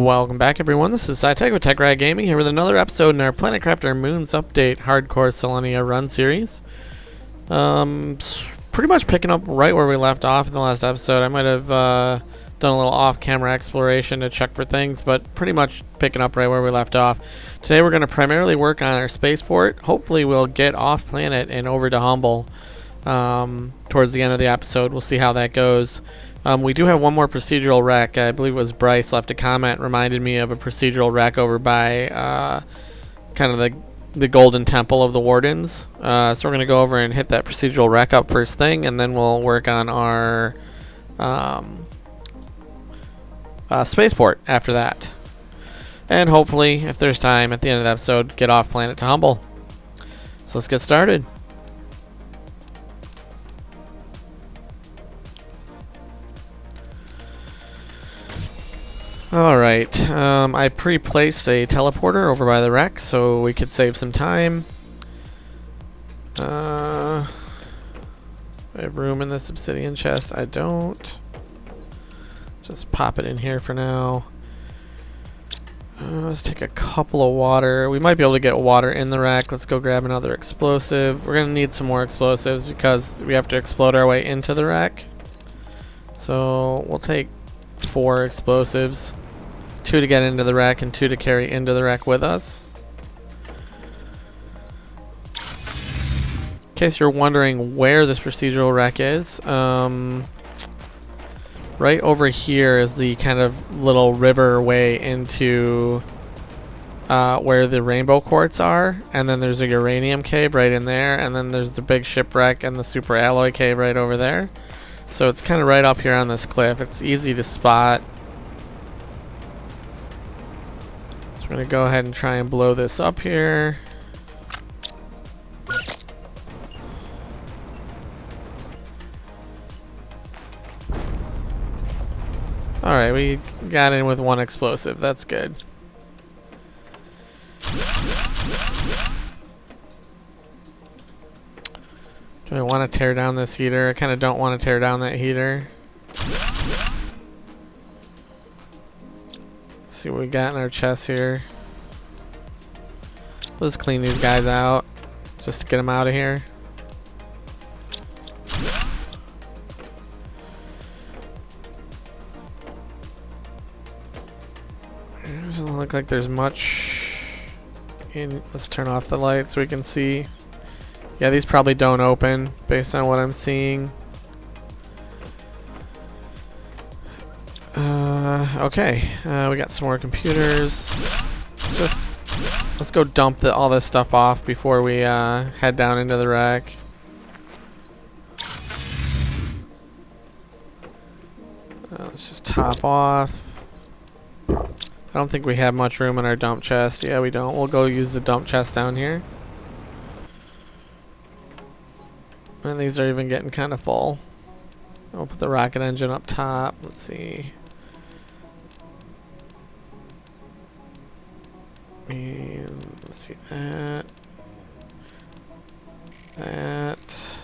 Welcome back, everyone. This is SciTech with TechRad Gaming here with another episode in our Planet Crafter Moons Update Hardcore Selenea Run series. Pretty much picking up right where we left off in the last episode. I might have done a little off-camera exploration to check for things, but pretty much picking up right where we left off. Today we're going to primarily work on our spaceport. Hopefully we'll get off-planet and over to Humble towards the end of the episode. We'll see how that goes. We do have one more procedural wreck. I believe it was Bryce left a comment, reminded me of a procedural wreck over by kind of the Golden Temple of the Wardens. So we're going to go over and hit that procedural wreck up first thing, and then we'll work on our spaceport after that. And hopefully, if there's time at the end of the episode, get off planet to Humble. So let's get started. Alright, I pre-placed a teleporter over by the wreck so we could save some time. I have room in this obsidian chest. I don't. Just pop it in here for now. Let's take a couple of water. We might be able to get water in the wreck. Let's go grab another explosive. We're going to need some more explosives because we have to explode our way into the wreck. So we'll take 4 explosives. 2 to get into the wreck and 2 to carry into the wreck with us. In case you're wondering where this procedural wreck is, right over here is the kind of little river way into where the rainbow quartz are, and then there's a uranium cave right in there, and then there's the big shipwreck and the super alloy cave right over there. So it's kind of right up here on this cliff. It's easy to spot. So we're going to go ahead and try and blow this up here. Alright, we got in with 1 explosive. That's good. Do I want to tear down this heater? I kind of don't want to tear down that heater. Let's see what we got in our chest here. Let's clean these guys out just to get them out of here. It doesn't look like there's much in. Let's turn off the light so we can see. Yeah, these probably don't open based on what I'm seeing. Okay, we got some more computers. Let's go dump all this stuff off before we head down into the wreck. Let's just top off. I don't think we have much room in our dump chest. Yeah, we don't. We'll go use the dump chest down here. And these are even getting kind of full. We'll put the rocket engine up top. Let's see. And let's see that. That.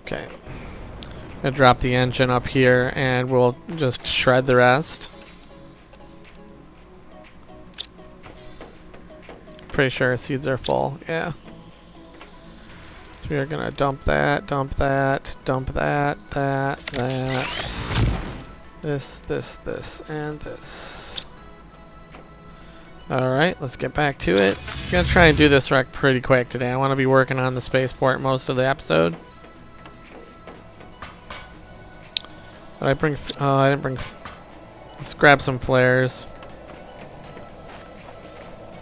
Okay. I'm gonna drop the engine up here and we'll just shred the rest. Pretty sure our seeds are full. Yeah. So we are gonna dump that, dump that, dump that, that. This, and this. Alright, let's get back to it. I'm gonna try and do this wreck pretty quick today. I want to be working on the spaceport most of the episode. Did I bring... Oh, I didn't bring... Let's grab some flares.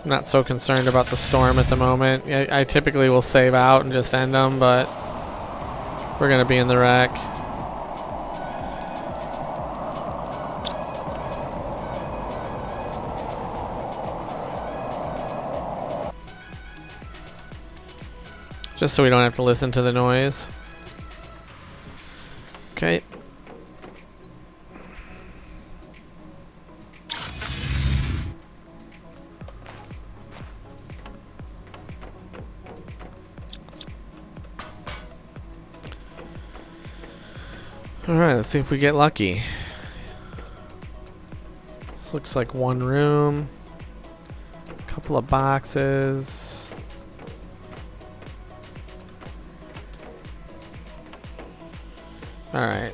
I'm not so concerned about the storm at the moment. I typically will save out and just end them, but we're gonna be in the wreck. Just so we don't have to listen to the noise. Okay. Alright, let's see if we get lucky. This looks like one room. A couple of boxes. Alright,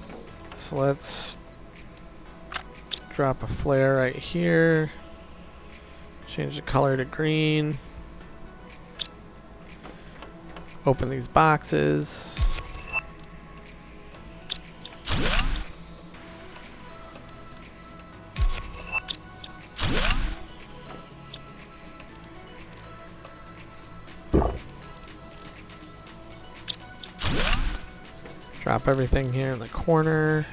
so let's drop a flare right here. Change the color to green. Open these boxes. Drop everything here in the corner.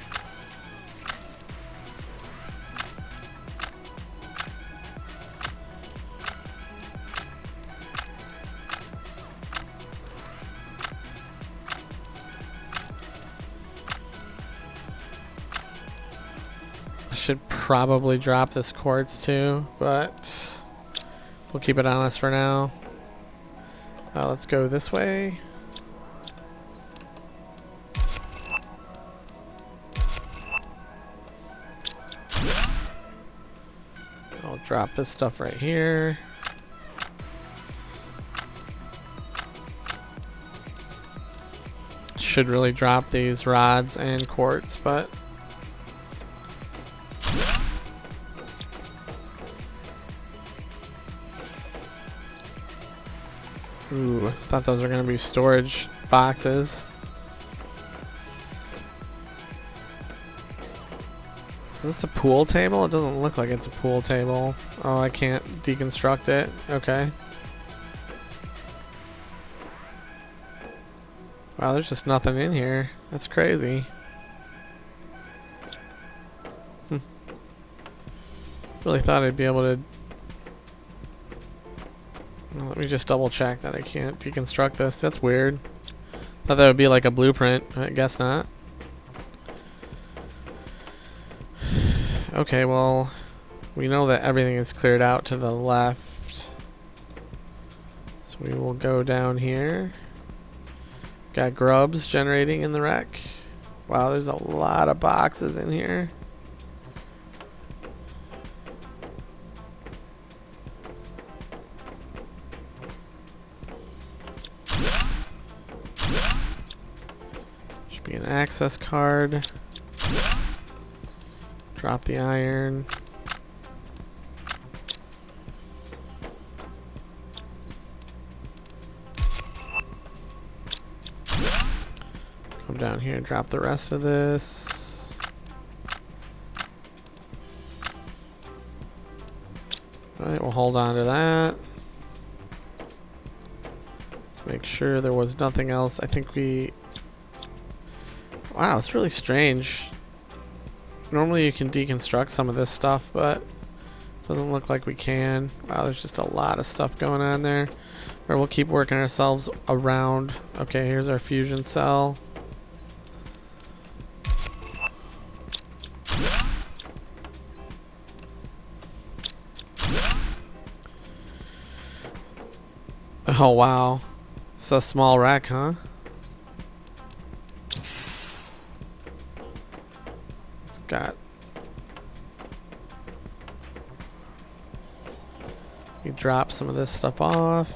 I should probably drop this quartz too, but we'll keep it on us for now. Let's go this way. I'll drop this stuff right here. Should really drop these rods and quartz, but ooh, I thought those were going to be storage boxes. Is this a pool table? It doesn't look like it's a pool table. Oh, I can't deconstruct it. Okay. Wow, there's just nothing in here. That's crazy. Really thought I'd be able to... Well, let me just double check that I can't deconstruct this. That's weird. Thought that would be like a blueprint. I guess not. Okay, well, we know that everything is cleared out to the left. So we will go down here. Got grubs generating in the wreck. Wow, there's a lot of boxes in here. Should be an access card. Drop the iron. Come down here and drop the rest of this. Alright, we'll hold on to that. Let's make sure there was nothing else. I think we... Wow, it's really strange. Normally you can deconstruct some of this stuff, but doesn't look like we can. Wow, there's just a lot of stuff going on there. Or we'll keep working ourselves around. Okay, here's our fusion cell. Oh wow, it's a small wreck, huh? Got you drop some of this stuff off.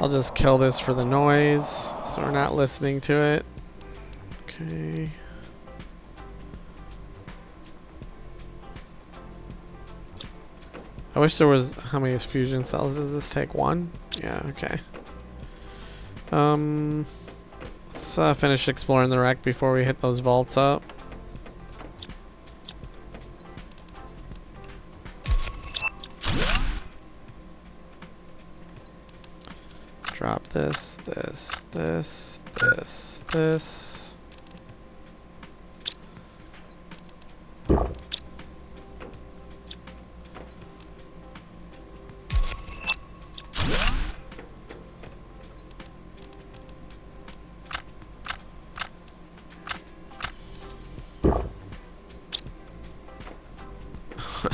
I'll just kill this for the noise so we're not listening to it. Okay. I wish there was... How many fusion cells does this take? One? Yeah, okay. Let's finish exploring the wreck before we hit those vaults up. Drop this, this, this, this, this.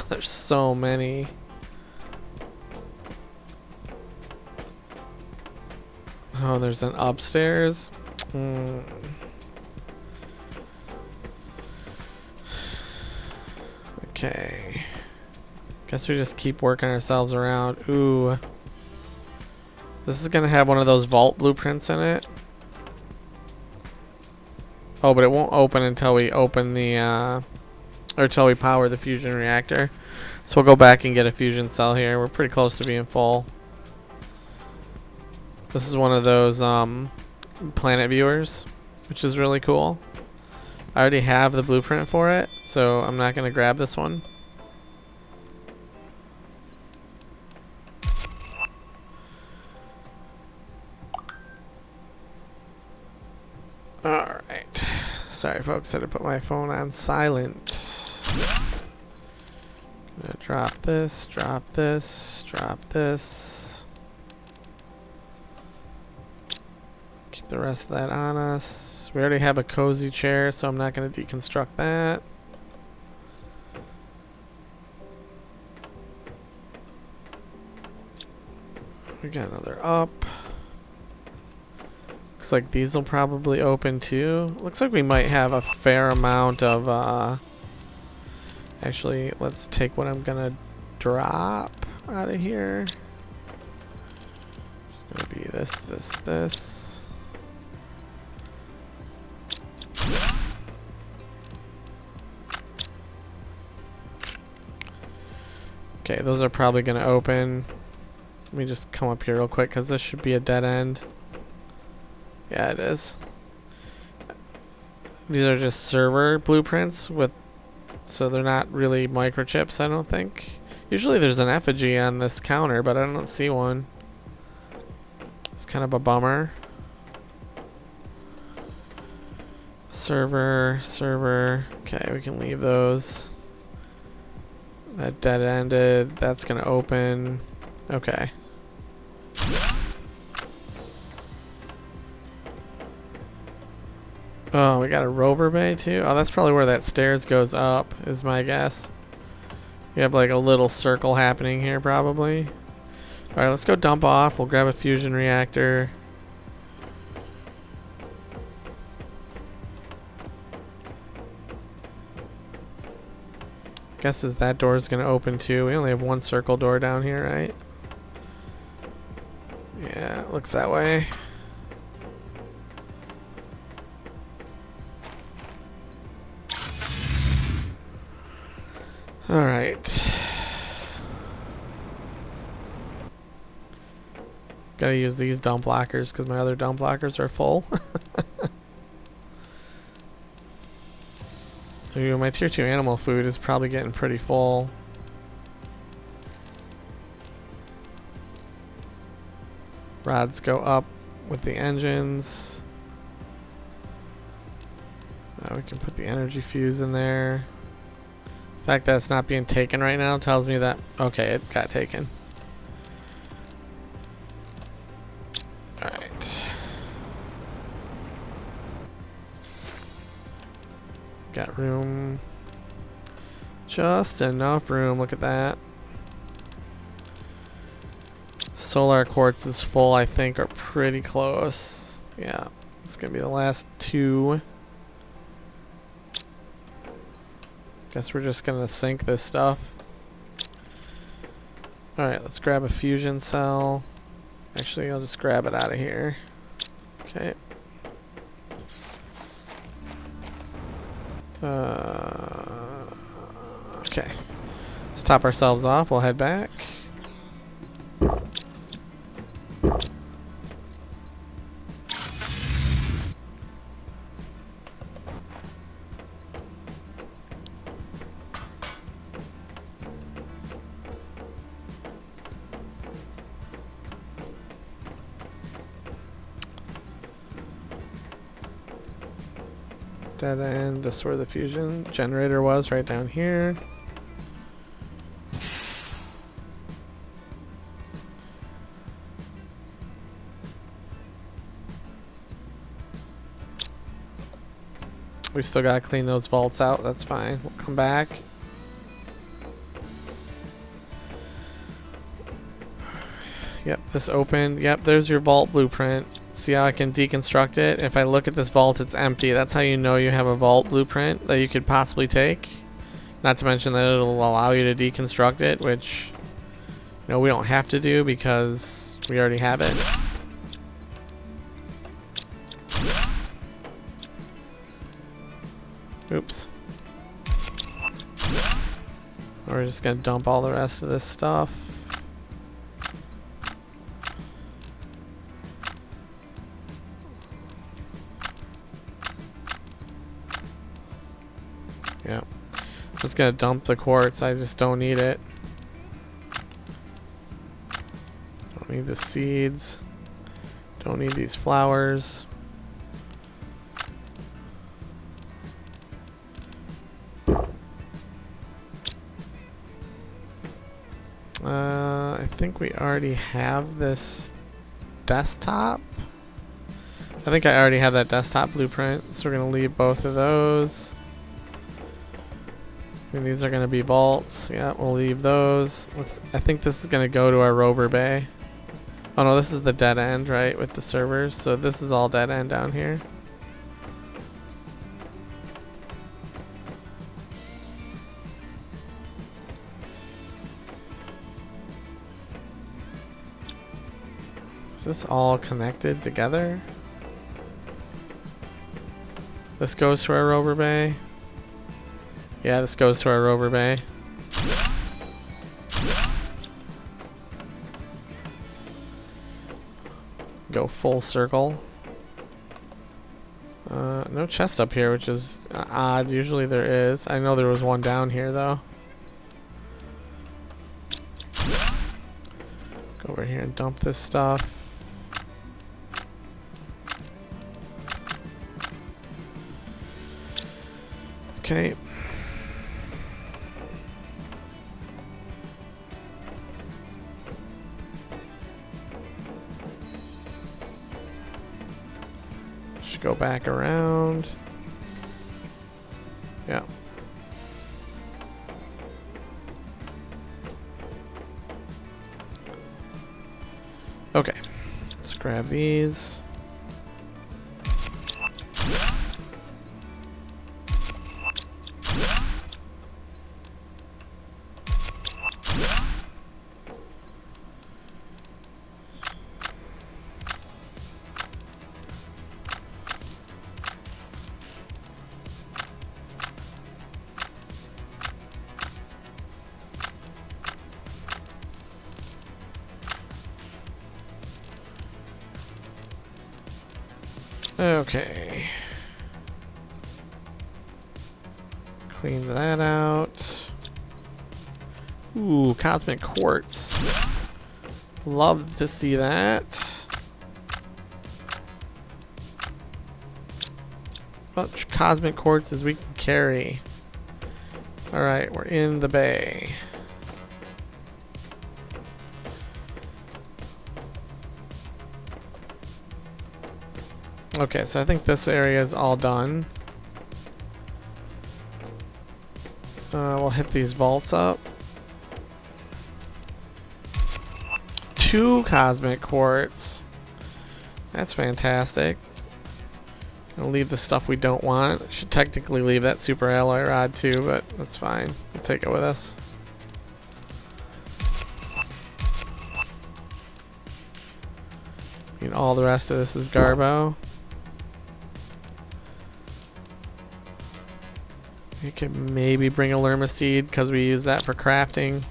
There's so many. Oh, there's an upstairs. Okay. Guess we just keep working ourselves around. Ooh. This is gonna have one of those vault blueprints in it. Oh, but it won't open until we open the, or until we power the fusion reactor. So we'll go back and get a fusion cell here. We're pretty close to being full. This is one of those, planet viewers, which is really cool. I already have the blueprint for it, so I'm not gonna grab this one. Alright. Sorry folks, I had to put my phone on silent. Gonna drop this, drop this, drop this. Keep the rest of that on us. We already have a cozy chair, so I'm not gonna deconstruct that. We got another up. Looks like these will probably open too. Looks like we might have a fair amount of, actually, let's take what I'm gonna drop out of here. It's gonna be this, this, this. Okay, those are probably gonna open. Let me just come up here real quick because this should be a dead end. Yeah, it is. These are just server blueprints with, so they're not really microchips, I don't think. Usually there's an effigy on this counter, but I don't see one. It's kind of a bummer. Server, server. Okay, we can leave those. That dead ended. That's gonna open. Okay. Oh, we got a rover bay too? Oh, that's probably where that stairs goes up, is my guess. We have like a little circle happening here, probably. Alright, let's go dump off. We'll grab a fusion reactor. Guesses that door is going to open too. We only have one circle door down here, right? Yeah, it looks that way. Alright. Gotta use these dump lockers because my other dump lockers are full. Ooh, my tier 2 animal food is probably getting pretty full. Rods go up with the engines. We can put the energy fuse in there. The fact that it's not being taken right now tells me that, okay, it got taken. Alright. Got room. Just enough room, look at that. Solar quartz is full, I think, or pretty close. Yeah, it's gonna be the last two. Guess we're just gonna sink this stuff. Alright, let's grab a fusion cell. Actually, I'll just grab it out of here. Okay. Okay. Let's top ourselves off. We'll head back. Dead end. This is where the fusion generator was, right down here. We still gotta clean those vaults out. That's fine. We'll come back. Yep, this opened. Yep, there's your vault blueprint. See how I can deconstruct it? If I look at this vault, it's empty. That's how you know you have a vault blueprint that you could possibly take. Not to mention that it'll allow you to deconstruct it, which, you know, we don't have to do because we already have it. Oops. We're just gonna dump all the rest of this stuff. Yeah. I'm just gonna dump the quartz. I just don't need it. Don't need the seeds. Don't need these flowers. I think we already have this desktop. I think I already have that desktop blueprint, so we're gonna leave both of those. And these are gonna be vaults. Yeah, we'll leave those. I think this is gonna go to our rover bay. Oh no, this is the dead end, right, with the servers. So this is all dead end down here. Is this all connected together? This goes to our rover bay. Yeah, this goes to our rover bay. Go full circle. No chest up here, which is odd. Usually there is. I know there was one down here though. Go over here and dump this stuff. Okay. Should go back around. Yeah. Okay. Let's grab these. Okay. Clean that out. Ooh, cosmic quartz. Love to see that. Much cosmic quartz as we can carry. Alright, we're in the bay. Okay, so I think this area is all done. We'll hit these vaults up. 2 cosmic quartz. That's fantastic. I'll leave the stuff we don't want. Should technically leave that super alloy rod too, but that's fine. We'll take it with us. I mean, all the rest of this is garbo. We could maybe bring a lerma seed because we use that for crafting.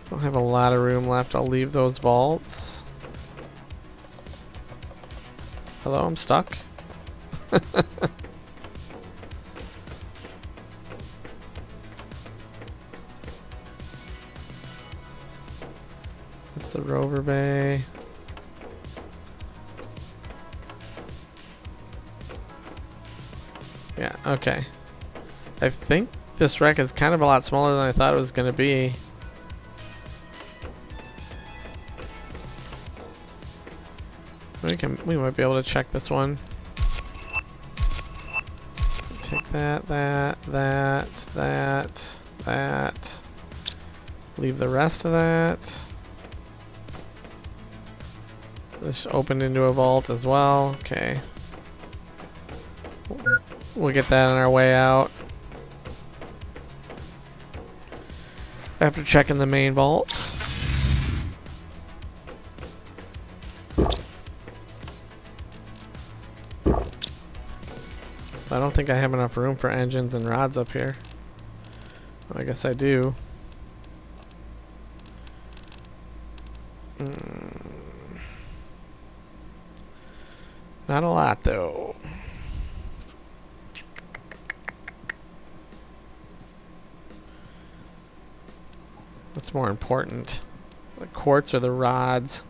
Don't have a lot of room left. I'll leave those vaults. Hello, I'm stuck. That's the rover bay. Yeah, okay. I think this wreck is kind of a lot smaller than I thought it was going to be. We might be able to check this one. Take that. Leave the rest of that. This opened into a vault as well. Okay. We'll get that on our way out. After checking the main vault. I don't think I have enough room for engines and rods up here. Well, I guess I do. Not a lot, though. What's more important? The quartz or the rods?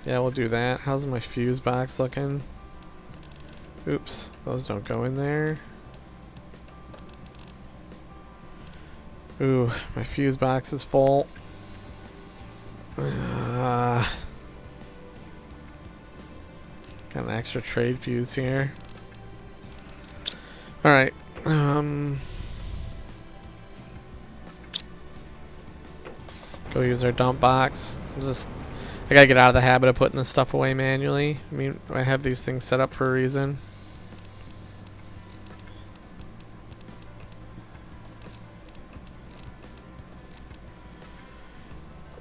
Yeah, we'll do that. How's my fuse box looking? Oops, those don't go in there. Ooh, my fuse box is full. Got an extra trade fuse here. Alright. Go use our dump box. I gotta get out of the habit of putting this stuff away manually. I mean, I have these things set up for a reason.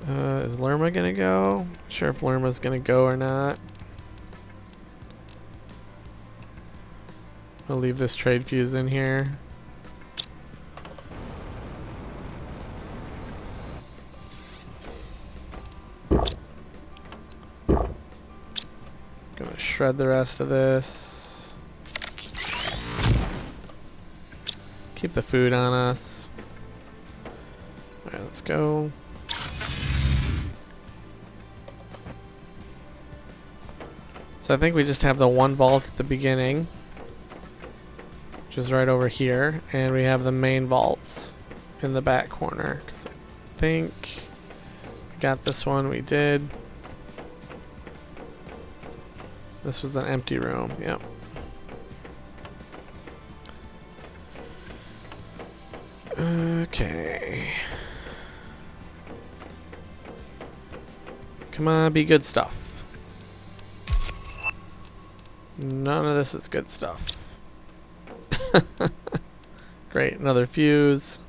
Is Lerma gonna go? Not sure if Lerma's gonna go or not. I'll leave this trade fuse in here. Gonna shred the rest of this. Keep the food on us. Alright, let's go. So I think we just have the one vault at the beginning, which is right over here, and we have the main vaults in the back corner. 'Cause I think we got this one, we did. This was an empty room, yep. Okay. Come on, be good stuff. None of this is good stuff. Great, another fuse.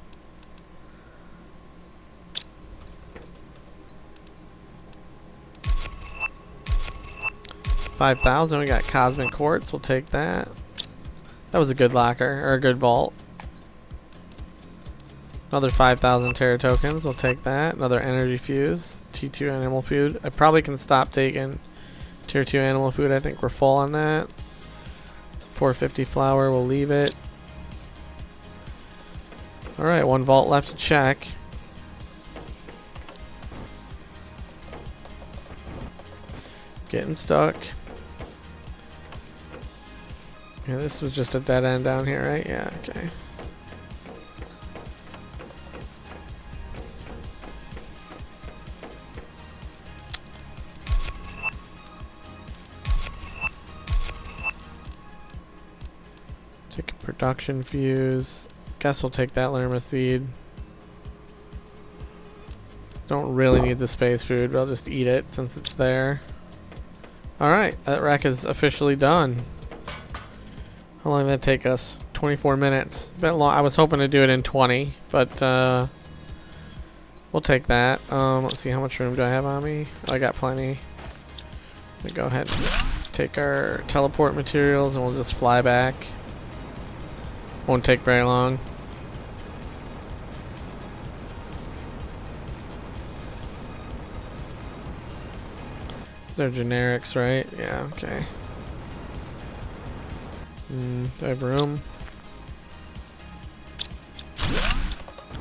$5,000, we got cosmic quartz, we'll take that. That was a good locker, or a good vault. Another 5,000 Terra tokens, we'll take that. Another energy fuse, T2 animal food. I probably can stop taking Tier 2 animal food, I think we're full on that. It's a 450 flour, we'll leave it. Alright, one vault left to check. Getting stuck. Yeah, this was just a dead end down here, right? Yeah, okay. Take a production fuse. Guess we'll take that Lerma seed. Don't really need the space food, but I'll just eat it since it's there. Alright, that wreck is officially done. How long did that take us? 24 minutes. A bit long. I was hoping to do it in 20, but we'll take that. Let's see, how much room do I have on me? Oh, I got plenty. We'll go ahead and take our teleport materials and we'll just fly back. Won't take very long. These are generics, right? Yeah, okay. Do I have room?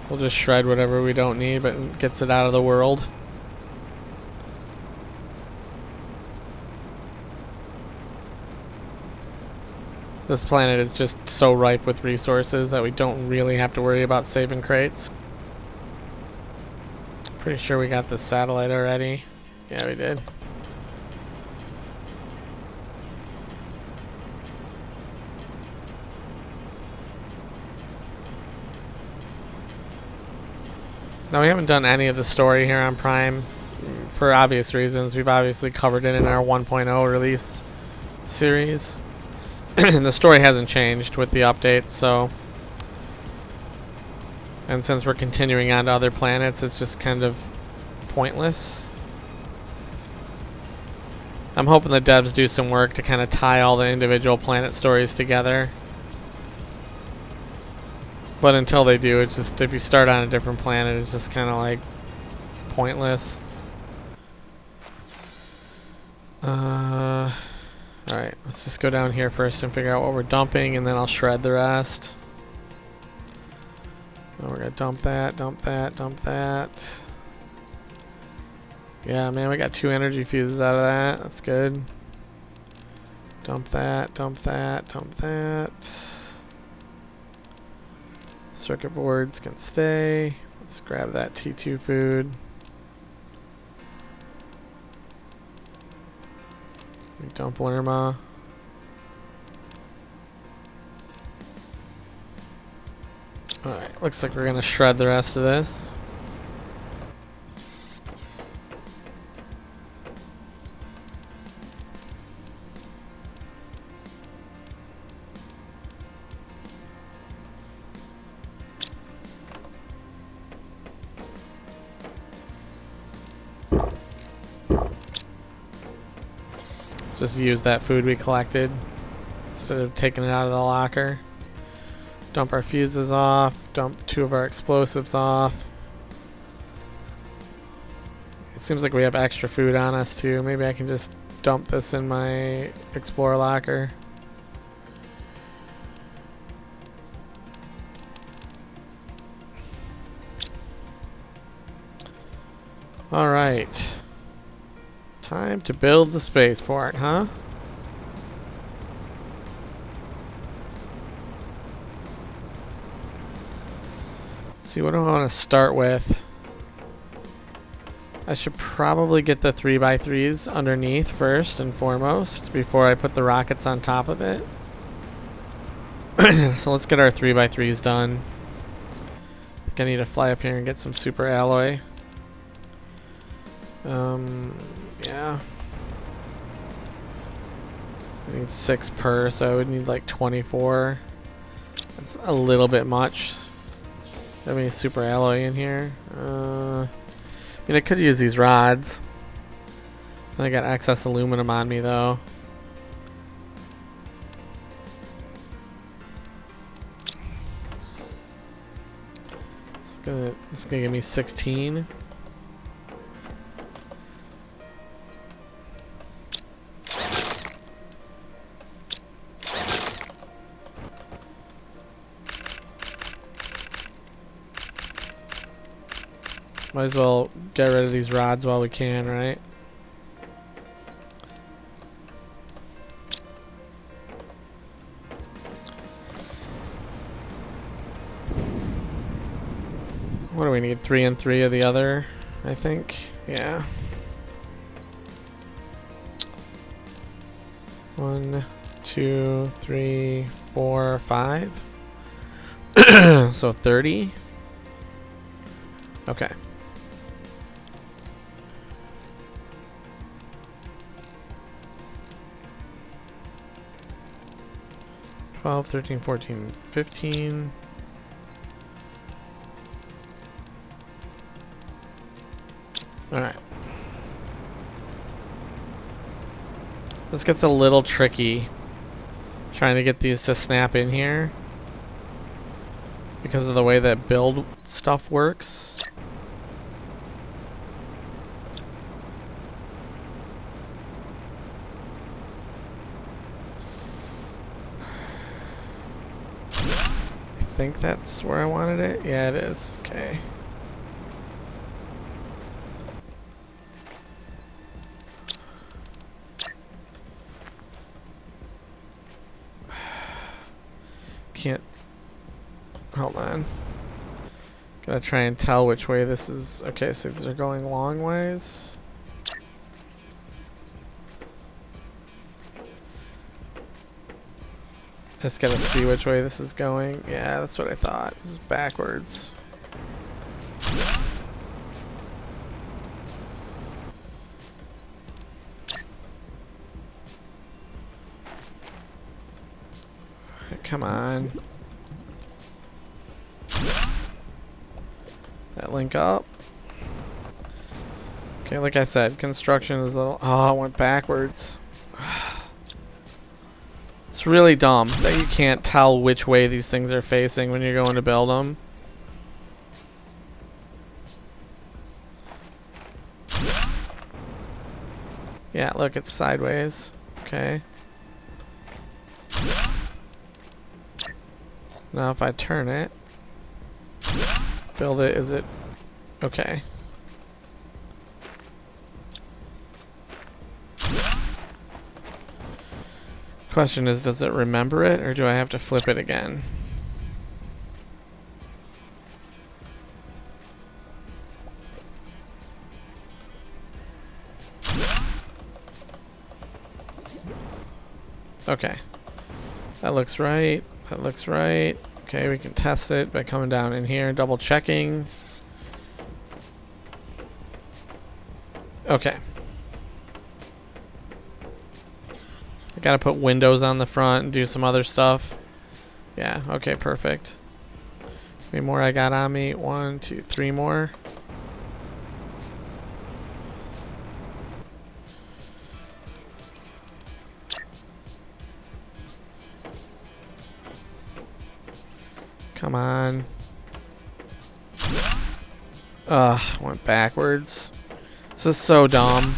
We'll just shred whatever we don't need, but it gets it out of the world. This planet is just so ripe with resources that we don't really have to worry about saving crates. Pretty sure we got the satellite already. Yeah, we did. Now, we haven't done any of the story here on Prime for obvious reasons. We've obviously covered it in our 1.0 release series. The story hasn't changed with the updates, so... And since we're continuing on to other planets, it's just kind of pointless. I'm hoping the devs do some work to kind of tie all the individual planet stories together. But until they do, it's just, if you start on a different planet, it's just kind of like pointless. Alright, let's just go down here first and figure out what we're dumping, and then I'll shred the rest. Oh, we're gonna dump that, dump that, dump that. Yeah, man, we got 2 energy fuses out of that. That's good. Dump that, dump that, dump that. Circuit boards can stay. Let's grab that T2 food. We dump Lerma. Alright, looks like we're gonna shred the rest of this. Just use that food we collected instead of taking it out of the locker. Dump our fuses off. Dump 2 of our explosives off. It seems like we have extra food on us too. Maybe I can just dump this in my Explorer locker. Alright. Time to build the spaceport, huh? Let's see, what do I want to start with? I should probably get the 3x3s underneath first and foremost before I put the rockets on top of it. So let's get our 3x3s done. I think I need to fly up here and get some super alloy. Yeah. I need 6 per, so I would need like 24. That's a little bit much. Have any super alloy in here? I mean, I could use these rods. Then I got excess aluminum on me, though. It's gonna give me 16. Might as well get rid of these rods while we can, right? What do we need? 3 and 3 of the other, I think. Yeah. 1, 2, 3, 4, 5. So 30. Okay. 12, 13, 14, 15. Alright. This gets a little tricky. Trying to get these to snap in here. Because of the way that build stuff works. I think that's where I wanted it. Yeah, it is. Okay. can't. Hold on. Gotta try and tell which way this is. Okay, so these are going long ways. Just gotta see which way this is going. Yeah, that's what I thought. This is backwards. Come on. That link up. Okay, like I said, construction is a little... Oh, it went backwards. It's really dumb that you can't tell which way these things are facing when you're going to build them. Yeah, look, it's sideways. Okay. Now if I turn it, build it, is it okay? Question is, does it remember it, or do I have to flip it again? Okay. That looks right. That looks right. Okay, we can test it by coming down in here, double checking. Okay. I gotta put windows on the front and do some other stuff. Yeah, okay, perfect. How many more I got on me? 1, 2, 3 more. Come on. Ugh, went backwards. This is so dumb.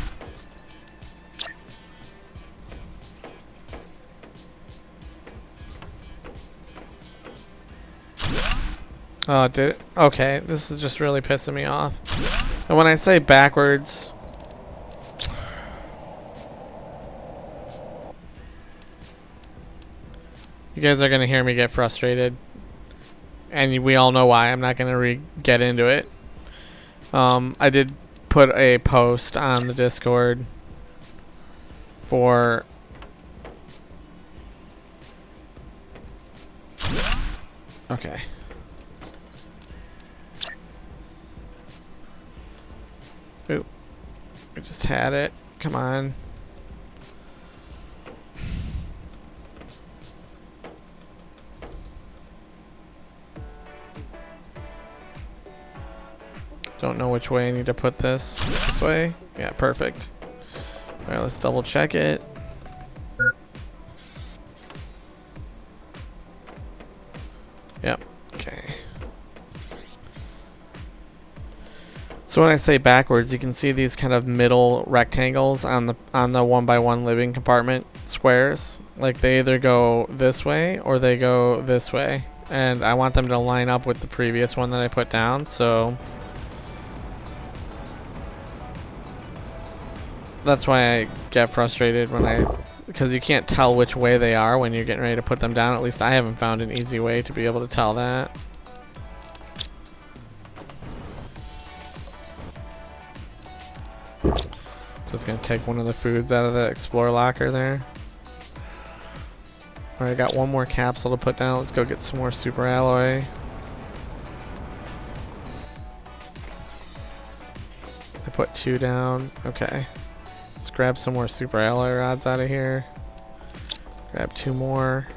Oh, did it? Okay, this is just really pissing me off. And when I say backwards... You guys are going to hear me get frustrated. And we all know why. I'm not going to get into it. I did put a post on the Discord for... Okay. Oop. We just had it. Come on. Don't know which way I need to put this. This way? Yeah, perfect. Alright, let's double check it. Yep. Okay. So when I say backwards, you can see these kind of middle rectangles on the 1x1 living compartment squares. Like they either go this way or they go this way. And I want them to line up with the previous one that I put down, so that's why I get frustrated when because you can't tell which way they are when you're getting ready to put them down. At least I haven't found an easy way to be able to tell that. Just gonna take one of the foods out of the Explore locker there. Alright, I got one more capsule to put down. Let's go get some more super alloy. I put 2 down. Okay. Let's grab some more super alloy rods out of here. Grab 2 more.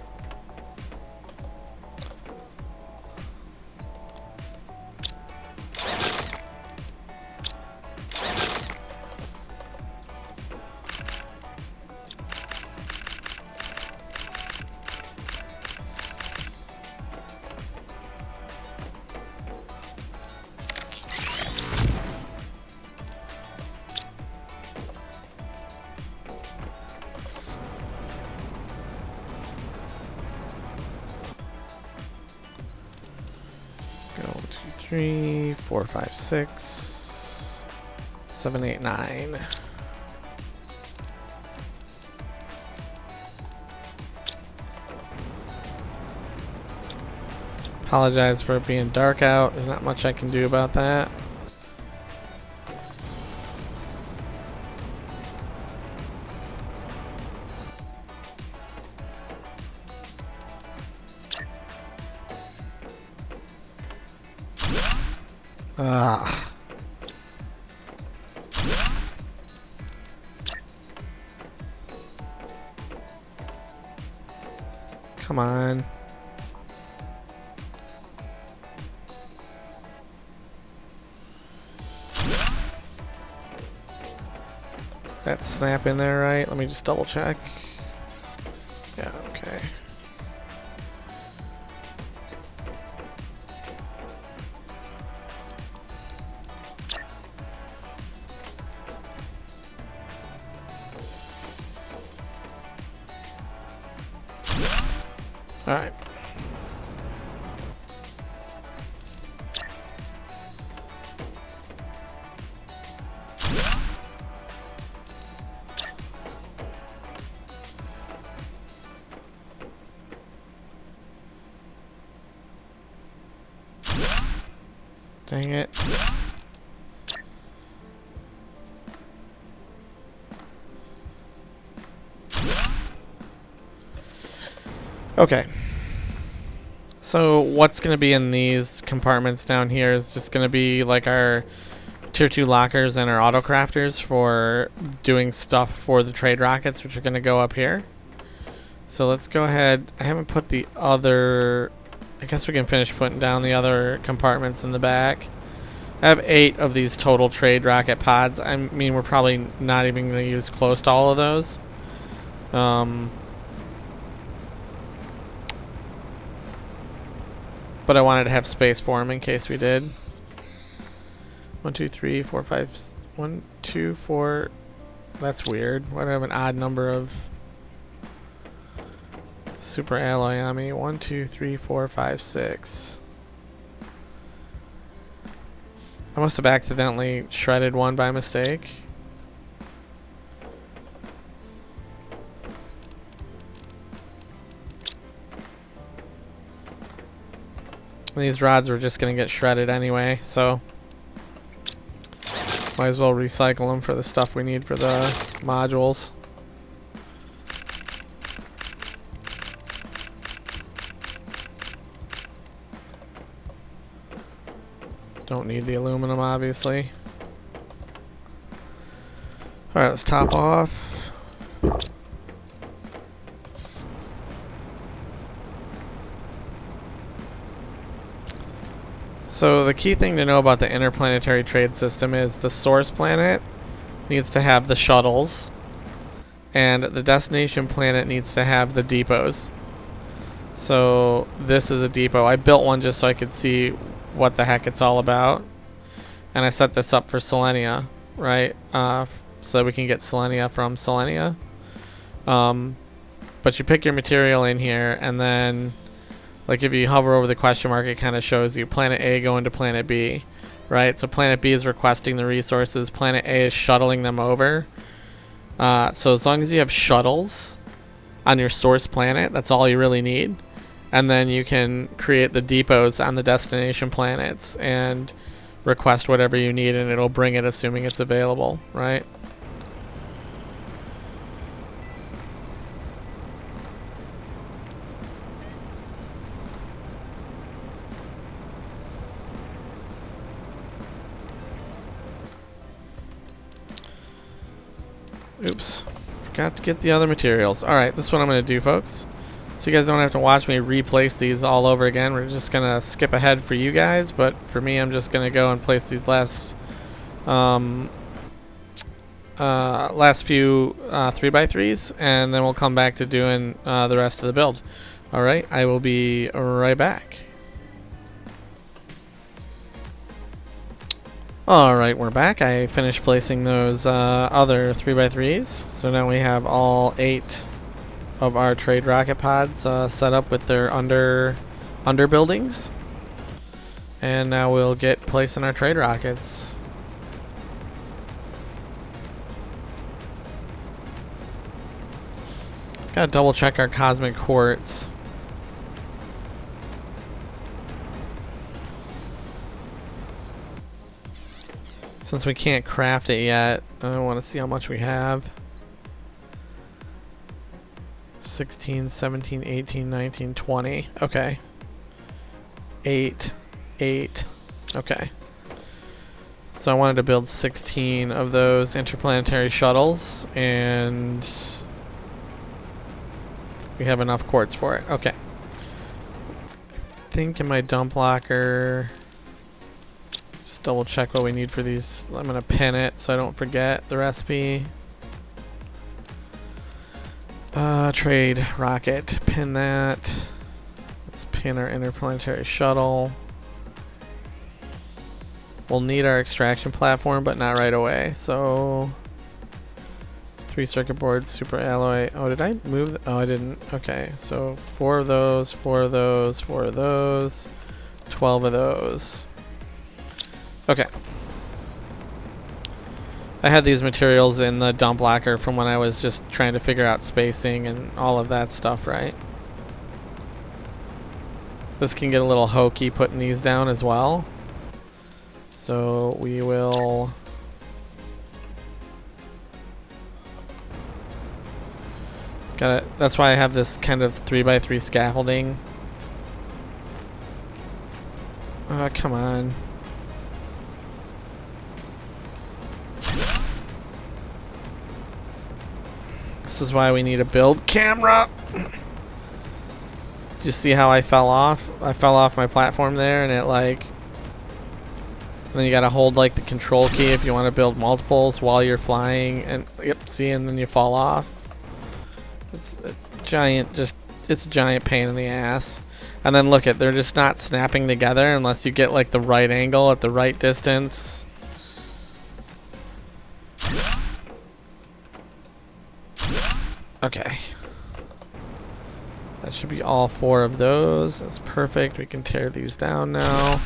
Go 1, 2, 3, 4, 5, 6, 7, 8, 9. Apologize for it being dark out. There's not much I can do about that. Ah. Come on. That snap in there, right? Let me just double check. Yeah, okay. All right. Dang it. Okay. So what's going to be in these compartments down here is just going to be like our tier 2 lockers and our auto crafters for doing stuff for the trade rockets, which are going to go up here. So let's go ahead. I haven't put the other... I guess we can finish putting down the other compartments in the back. I have 8 of these total trade rocket pods. I mean, we're probably not even going to use close to all of those. But I wanted to have space for them in case we did. 1, 2, 3, 4, 5. 1, 2, 4. That's weird. Why do I have an odd number of super alloy on me? 1, 2, 3, 4, 5, 6. I must have accidentally shredded one by mistake. These rods were just going to get shredded anyway, so might as well recycle them for the stuff we need for the modules. Don't need the aluminum, obviously. Alright, let's top off. So the key thing to know about the interplanetary trade system is the source planet needs to have the shuttles, and the destination planet needs to have the depots. So this is a depot. I built one just so I could see what the heck it's all about, and I set this up for Selenea, right? So that we can get Selenea from Selenea. But you pick your material in here, and then like if you hover over the question mark, it kind of shows you planet A going to planet B, right? So planet B is requesting the resources, planet A is shuttling them over. So as long as you have shuttles on your source planet, that's all you really need. And then you can create the depots on the destination planets and request whatever you need, and it'll bring it assuming it's available, right? Oops. Forgot to get the other materials. Alright, this is what I'm going to do, folks. So you guys don't have to watch me replace these all over again. We're just going to skip ahead for you guys, but for me, I'm just going to go and place these last few 3x3s, and then we'll come back to doing the rest of the build. Alright, I will be right back. Alright, we're back. I finished placing those other 3x3s. So now we have all 8 of our trade rocket pods set up with their under buildings. And now we'll get placing our trade rockets. Gotta double check our cosmic quartz. Since we can't craft it yet, I want to see how much we have. 16, 17, 18, 19, 20. Okay. 8, 8. Okay. So I wanted to build 16 of those interplanetary shuttles, and we have enough quartz for it. Okay. I think in my dump locker, just double check what we need for these. I'm going to pin it so I don't forget the recipe. Trade rocket. Pin that. Let's pin our interplanetary shuttle. We'll need our extraction platform, but not right away. So 3 circuit boards, super alloy. Oh, did I move? Oh, I didn't. Okay, so 4 of those, 4 of those, 4 of those, 12 of those. Okay. I had these materials in the dump locker from when I was just trying to figure out spacing and all of that stuff, right? This can get a little hokey putting these down as well. So we will got it. That's why I have this kind of 3x3 scaffolding. Come on. This is why we need a build camera. You see how I fell off? I fell off my platform there, and it like. And then you gotta hold like the control key if you want to build multiples while you're flying, and yep, see, and then you fall off. It's a giant, it's a giant pain in the ass. And then look at, they're just not snapping together unless you get like the right angle at the right distance. Okay. That should be all 4 of those. That's perfect. We can tear these down now.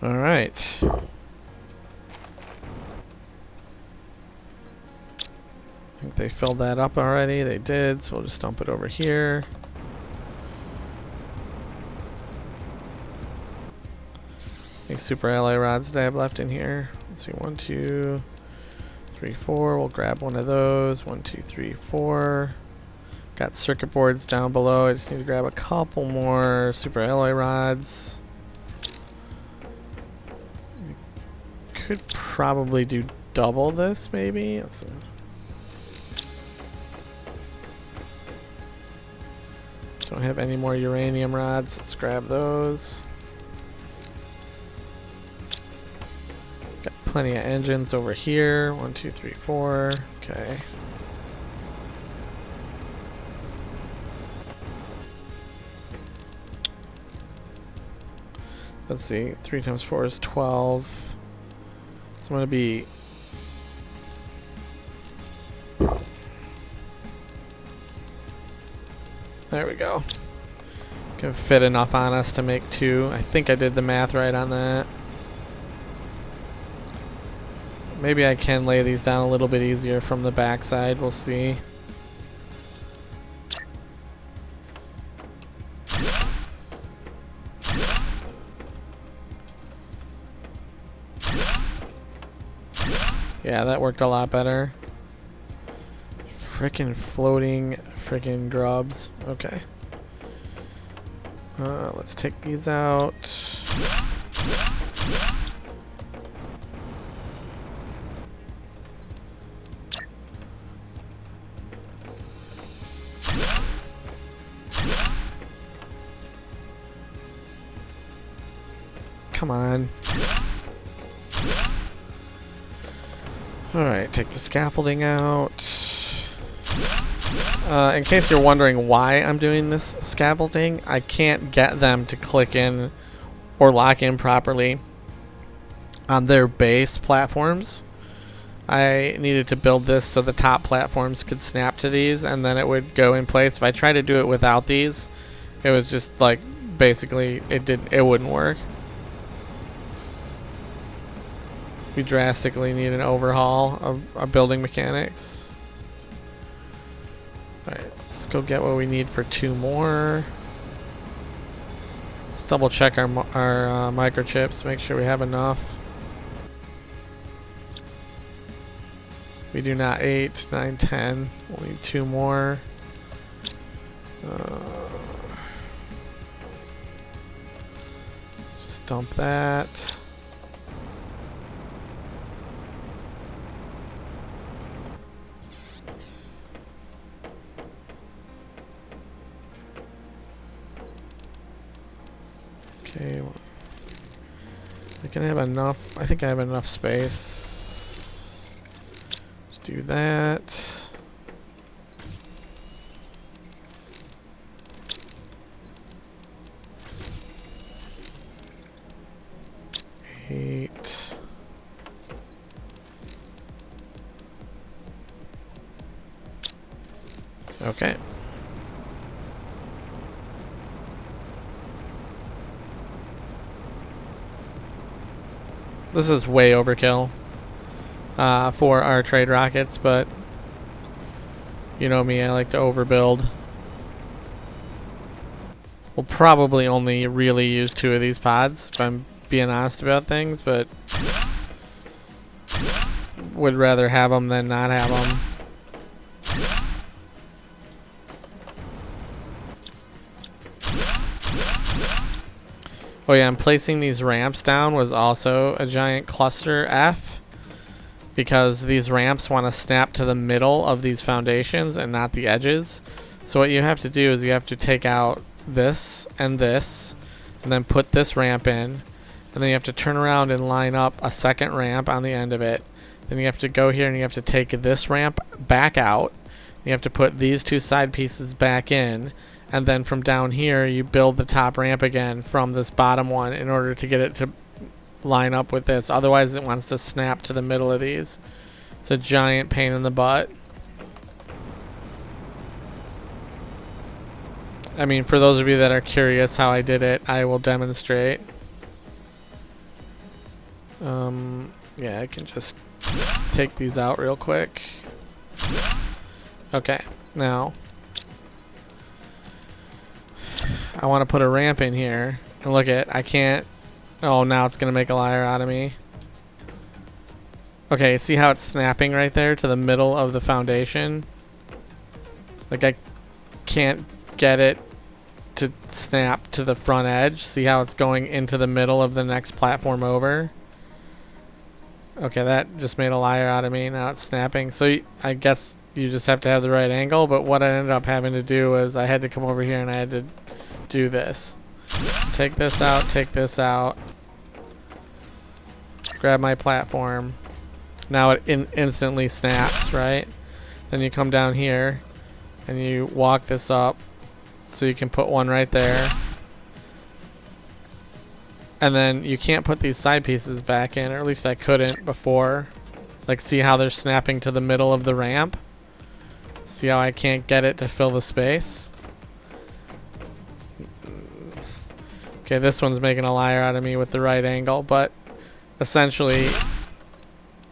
All right. I think they filled that up already. They did, so we'll just dump it over here. How many super alloy rods did I have left in here? Let's see, 1, 2, 3, 4. We'll grab one of those. 1, 2, 3, 4. Got circuit boards down below. I just need to grab a couple more super alloy rods. Could probably do double this, maybe. Let's see. Don't have any more uranium rods. Let's grab those. Got plenty of engines over here. 1, 2, 3, 4. Okay. Let's see. 3 times 4 is 12. So I'm going to be... There we go. Can fit enough on us to make 2. I think I did the math right on that. Maybe I can lay these down a little bit easier from the backside. We'll see. Yeah, that worked a lot better. Frickin' floating frickin' grubs. Okay. Let's take these out. Come on. Alright, take the scaffolding out. In case you're wondering why I'm doing this scaffolding, I can't get them to click in or lock in properly on their base platforms. I needed to build this so the top platforms could snap to these and then it would go in place. If I tried to do it without these, it was just like basically it wouldn't work. We drastically need an overhaul of our building mechanics. Alright, let's go get what we need for 2 more. Let's double check our microchips, make sure we have enough. We do not. 8, 9, 10. We'll need 2 more. Let's just dump that. Okay. I can have enough. I think I have enough space. Let's do that. Eight. Okay. This is way overkill for our trade rockets, but you know me, I like to overbuild. We'll probably only really use 2 of these pods, if I'm being honest about things, but would rather have them than not have them. Oh yeah, and placing these ramps down was also a giant cluster F, because these ramps want to snap to the middle of these foundations and not the edges. So what you have to do is you have to take out this, and then put this ramp in, and then you have to turn around and line up a second ramp on the end of it. Then you have to go here and you have to take this ramp back out. You have to put these 2 side pieces back in. And then from down here, you build the top ramp again from this bottom one in order to get it to line up with this. Otherwise, it wants to snap to the middle of these. It's a giant pain in the butt. I mean, for those of you that are curious how I did it, I will demonstrate. Yeah, I can just take these out real quick. Okay, now I want to put a ramp in here, and look at, I can't. Oh, now it's gonna make a liar out of me. Okay, see how it's snapping right there to the middle of the foundation? Like, I can't get it to snap to the front edge. See how it's going into the middle of the next platform over? Okay, that just made a liar out of me. Now it's snapping. So I guess you just have to have the right angle, but what I ended up having to do was I had to come over here and I had to do this. Take this out, grab my platform. Now it instantly snaps, right? Then you come down here and you walk this up so you can put one right there. And then you can't put these side pieces back in, or at least I couldn't before. Like, see how they're snapping to the middle of the ramp? See how I can't get it to fill the space? Okay, this one's making a liar out of me with the right angle, but essentially,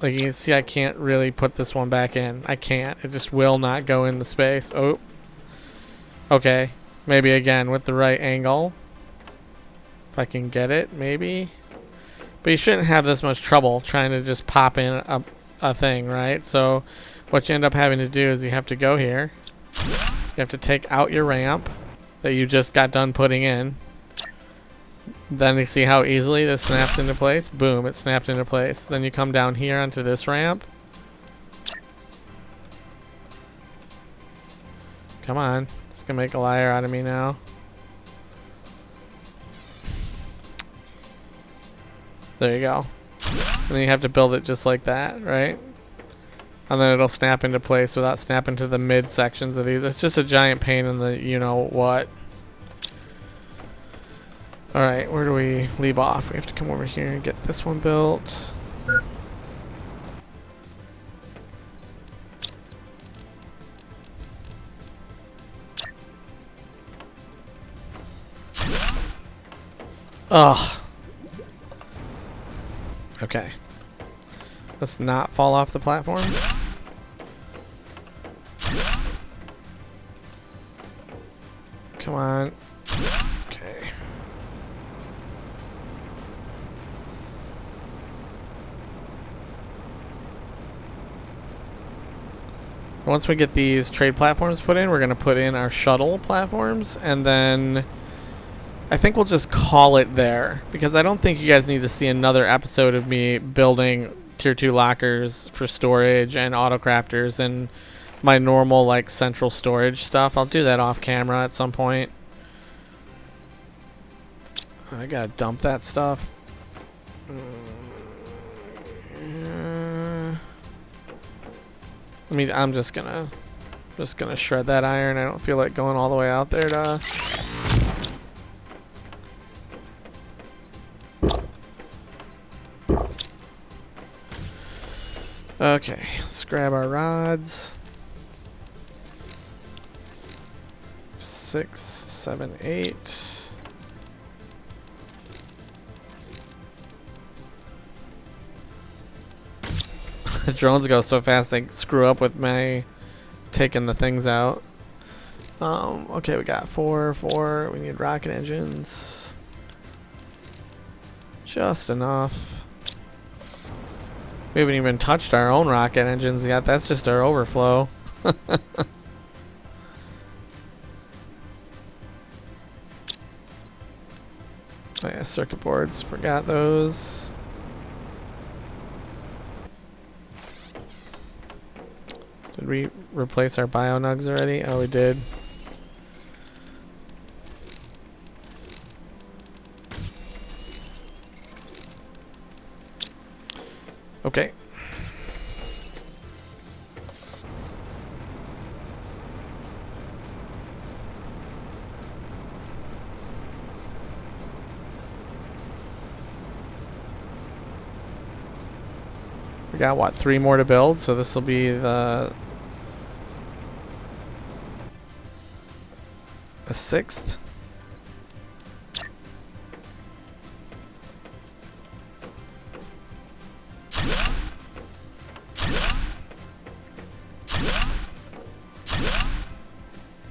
like, you can see I can't really put this one back in. I can't. It just will not go in the space. Oh. Okay. Maybe again with the right angle. If I can get it, maybe. But you shouldn't have this much trouble trying to just pop in a thing, right? So what you end up having to do is you have to go here. You have to take out your ramp that you just got done putting in. Then you see how easily this snaps into place. Boom, it snapped into place. Then you come down here onto this ramp. Come on. It's gonna make a liar out of me now. There you go. And then you have to build it just like that, right? And then it'll snap into place without snapping to the mid sections of these. It's just a giant pain in the you-know-what. Alright, where do we leave off? We have to come over here and get this one built. Ugh. Okay. Let's not fall off the platform. Come on. Okay. Once we get these trade platforms put in, we're going to put in our shuttle platforms, and then I think we'll just call it there, because I don't think you guys need to see another episode of me building tier 2 lockers for storage and auto crafters and my normal like central storage stuff. I'll do that off camera at some point. I gotta dump that stuff. I mean, I'm just gonna shred that iron. I don't feel like going all the way out there to. Okay, let's grab our rods. 6, 7, 8. The drones go so fast they screw up with my taking the things out. Okay, we got 4. We need rocket engines. Just enough. We haven't even touched our own rocket engines yet. That's just our overflow. Oh yeah, circuit boards. Forgot those. Did we replace our bio nugs already? Oh, we did. Okay. We got what, 3 more to build, so this will be the 6th.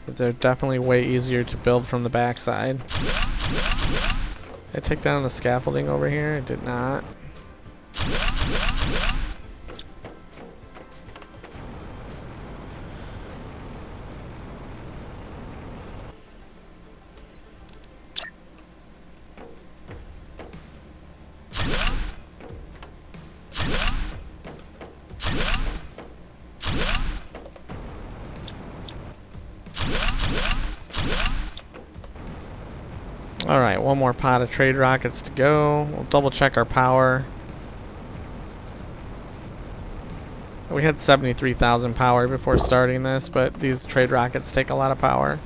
But they're definitely way easier to build from the backside. Did I take down the scaffolding over here? I did not. Alright, one more pot of trade rockets to go. We'll double check our power. We had 73,000 power before starting this, but these trade rockets take a lot of power.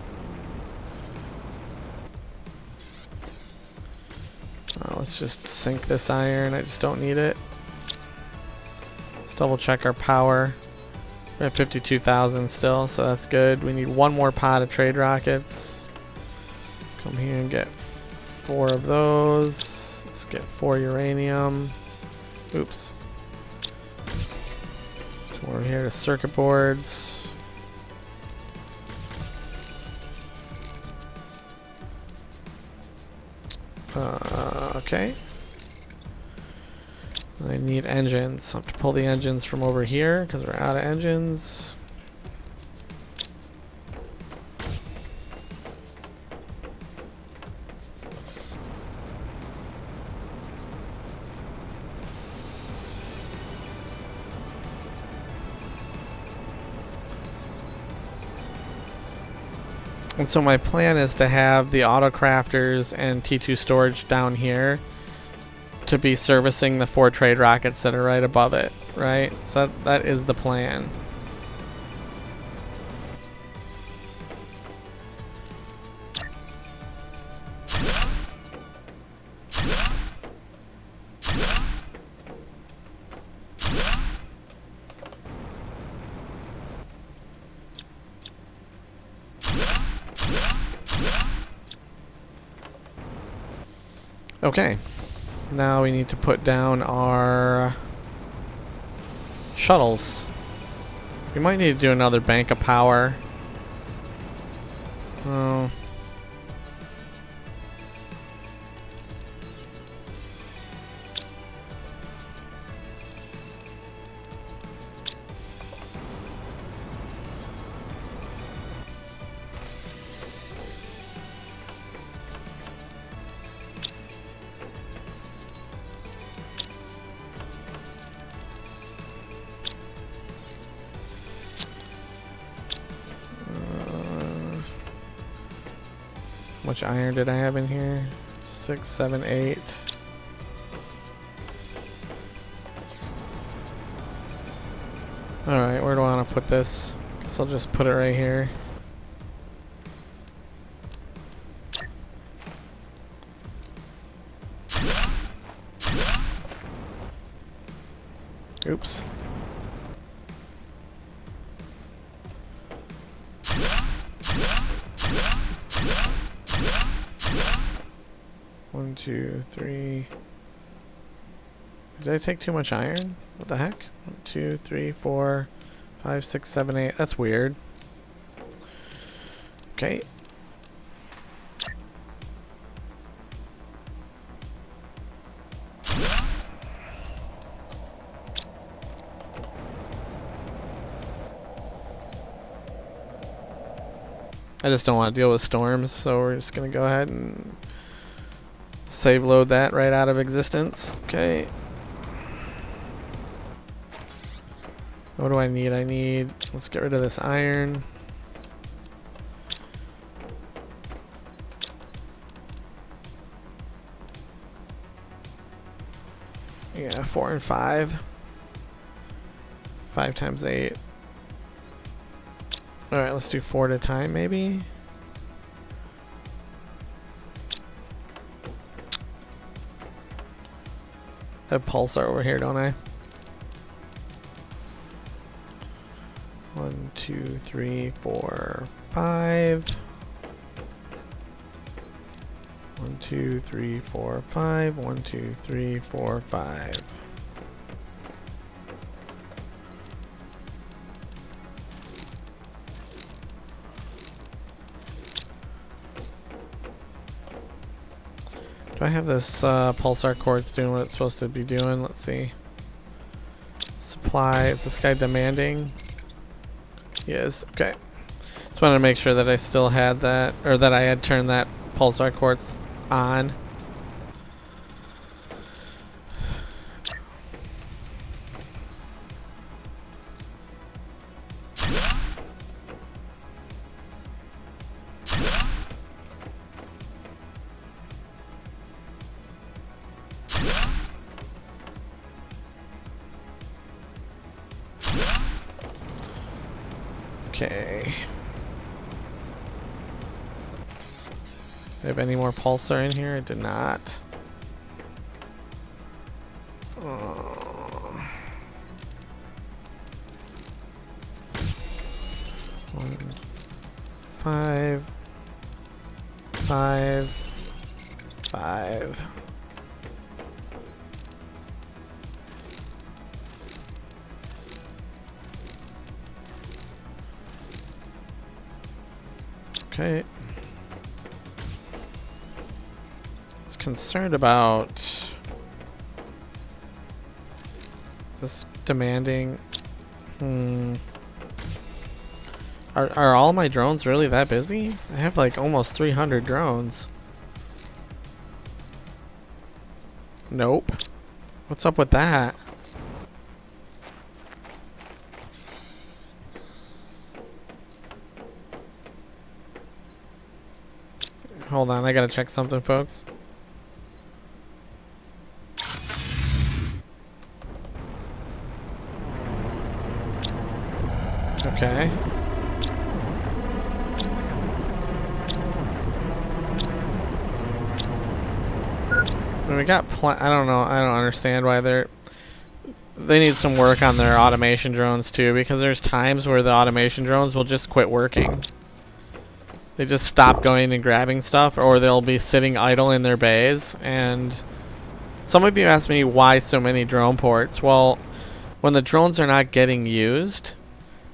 Let's just sink this iron. I just don't need it. Let's double check our power. We have 52,000 still, so that's good. We need one more pot of trade rockets. Come here and get 4 of those. Let's get 4 uranium. Oops. Let's come over here to circuit boards. Okay. I need engines. So I have to pull the engines from over here because we're out of engines. And so my plan is to have the auto crafters and T2 storage down here to be servicing the 4 trade rockets that are right above it, right? So that is the plan. Okay, now we need to put down our shuttles. We might need to do another bank of power. Oh, How much iron did I have in here? 6, 7, 8. Alright, where do I want to put this? Guess I'll just put it right here. Oops. One, two, three. Did I take too much iron? What the heck? 1, 2, 3, 4, 5, 6, 7, 8. That's weird. Okay. I just don't want to deal with storms, so we're just going to go ahead and save load that right out of existence. Okay. What do I need? Let's get rid of this iron. Yeah, 4 and 5. 5 times 8. Alright, let's do 4 at a time, maybe? I have pulsar over here, don't I? 1, 2, 3, 4, 5. 1, 2, 3, 4, 5. 1, 2, 3, 4, 5. Do I have this pulsar quartz doing what it's supposed to be doing? Let's see. Supply. Is this guy demanding? He is. Okay. Just wanted to make sure that I still had that, or that I had turned that pulsar quartz on. Okay. Do I have any more pulsar in here? I did not. Oh. 1, 5, 5, 5. Okay. I was concerned about... Is this demanding? Are all my drones really that busy? I have like almost 300 drones. Nope. What's up with that? Hold on, I gotta check something, folks. Okay. We got I don't know, I don't understand why they need some work on their automation drones too, because there's times where the automation drones will just quit working. They just stop going and grabbing stuff, or they'll be sitting idle in their bays. And some of you asked me why so many drone ports. Well, when the drones are not getting used,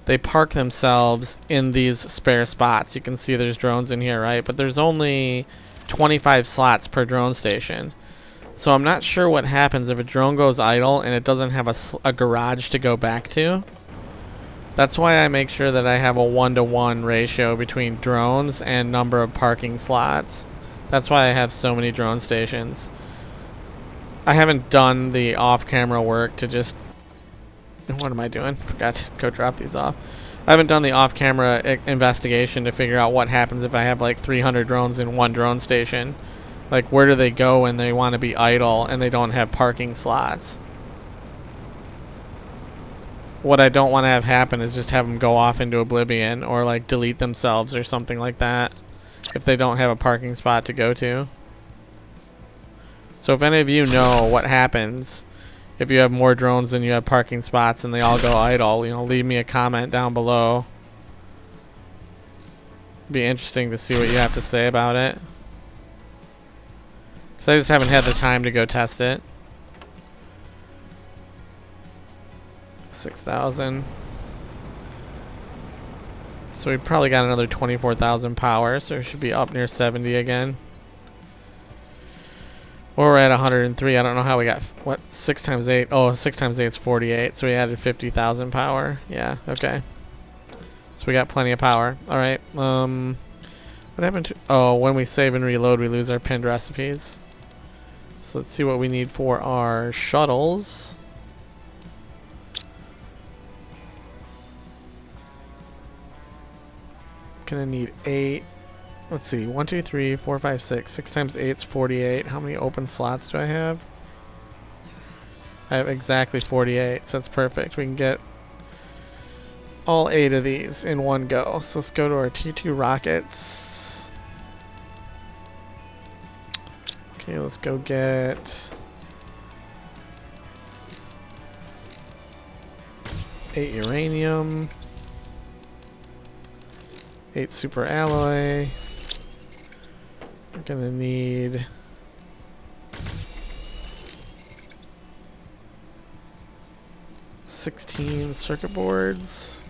they park themselves in these spare spots. You can see there's drones in here, right? But there's only 25 slots per drone station. So I'm not sure what happens if a drone goes idle and it doesn't have a garage to go back to. That's why I make sure that I have a 1-to-1 ratio between drones and number of parking slots. That's why I have so many drone stations. I haven't done the off-camera work to just What am I doing? Forgot to go drop these off. I haven't done the off-camera investigation to figure out what happens if I have like 300 drones in one drone station. Like, where do they go when they want to be idle and they don't have parking slots? What I don't want to have happen is just have them go off into oblivion or like delete themselves or something like that if they don't have a parking spot to go to. So if any of you know what happens if you have more drones than you have parking spots and they all go idle, you know, leave me a comment down below. Be interesting to see what you have to say about it. Because I just haven't had the time to go test it. 6,000. So we probably got another 24,000 power, so we should be up near 70 again. Or we're at 103. I don't know how we got, what, 6 times 8? Oh, 6 times 8 is 48, so we added 50,000 power. Yeah, okay. So we got plenty of power. Alright, what happened to, oh, when we save and reload, we lose our pinned recipes. So let's see what we need for our shuttles. Gonna need 8. Let's see, 1, 2, 3, 4, 5, 6. 6 times 8 is 48. How many open slots do I have? I have exactly 48, so that's perfect. We can get all 8 of these in one go. So let's go to our T2 rockets. Okay, let's go get 8 uranium. 8 super alloy. We're gonna need 16 circuit boards.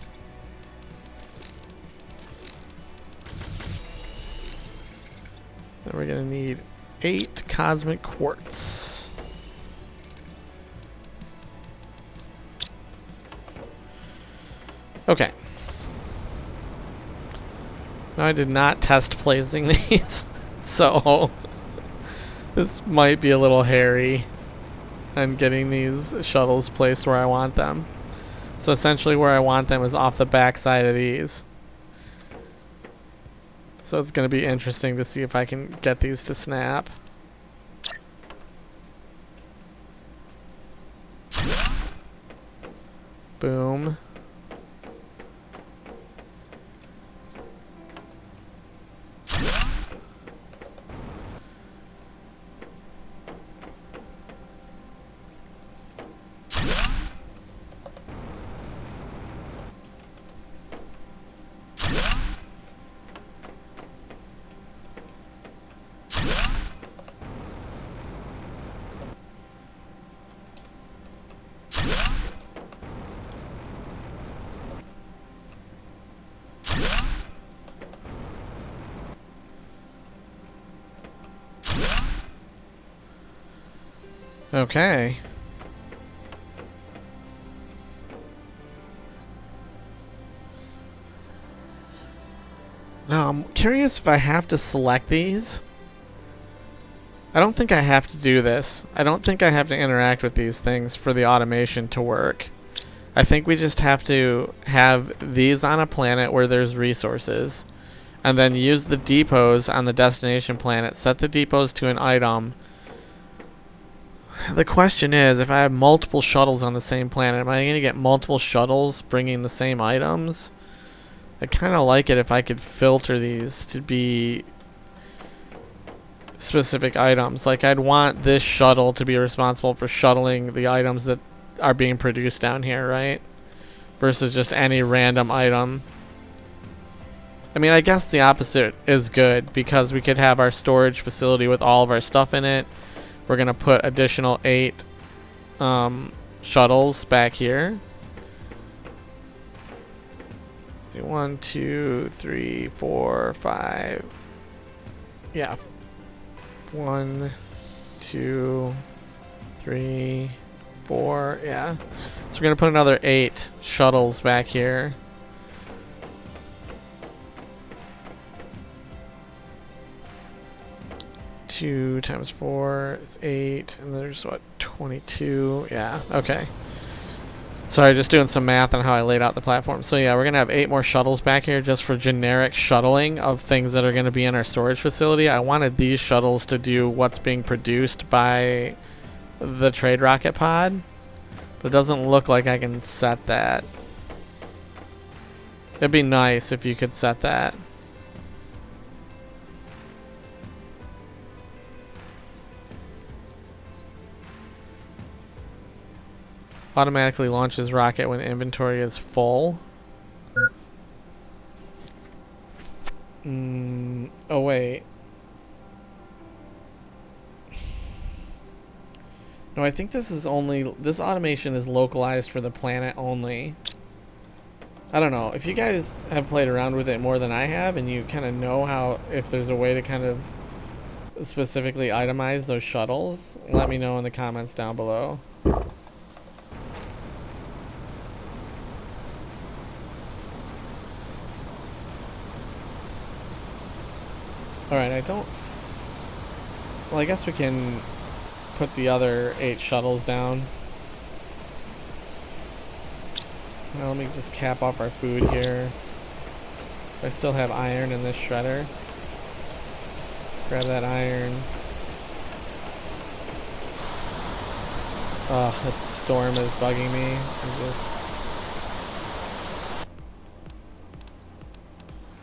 Then we're gonna need 8 cosmic quartz. Okay. Now I did not test placing these, so this might be a little hairy on getting these shuttles placed where I want them. So essentially where I want them is off the back side of these. So it's going to be interesting to see if I can get these to snap. Boom. Okay. Now, I'm curious if I have to select these. I don't think I have to do this. I don't think I have to interact with these things for the automation to work. I think we just have to have these on a planet where there's resources, and then use the depots on the destination planet, set the depots to an item. The question is, if I have multiple shuttles on the same planet, am I going to get multiple shuttles bringing the same items? I kind of like it if I could filter these to be specific items. Like, I'd want this shuttle to be responsible for shuttling the items that are being produced down here, right? Versus just any random item. I mean, I guess the opposite is good, because we could have our storage facility with all of our stuff in it. We're going to put additional 8 shuttles back here. 1, 2, 3, 4, 5. Yeah. 1, 2, 3, 4. Yeah. So we're going to put another 8 shuttles back here. Two times 4 is 8, and there's what, 22. Yeah, okay. Sorry, just doing some math on how I laid out the platform. So yeah, we're going to have 8 more shuttles back here just for generic shuttling of things that are going to be in our storage facility. I wanted these shuttles to do what's being produced by the trade rocket pod, but it doesn't look like I can set that. It'd be nice if you could set that. Automatically launches rocket when inventory is full. Oh wait. No, I think this automation is localized for the planet only. I don't know. If you guys have played around with it more than I have and you kind of know how, if there's a way to kind of specifically itemize those shuttles, let me know in the comments down below. Alright, I don't... Well, I guess we can put the other 8 shuttles down. Now let me just cap off our food here. I still have iron in this shredder. Let's grab that iron. Oh, this storm is bugging me. I'm just...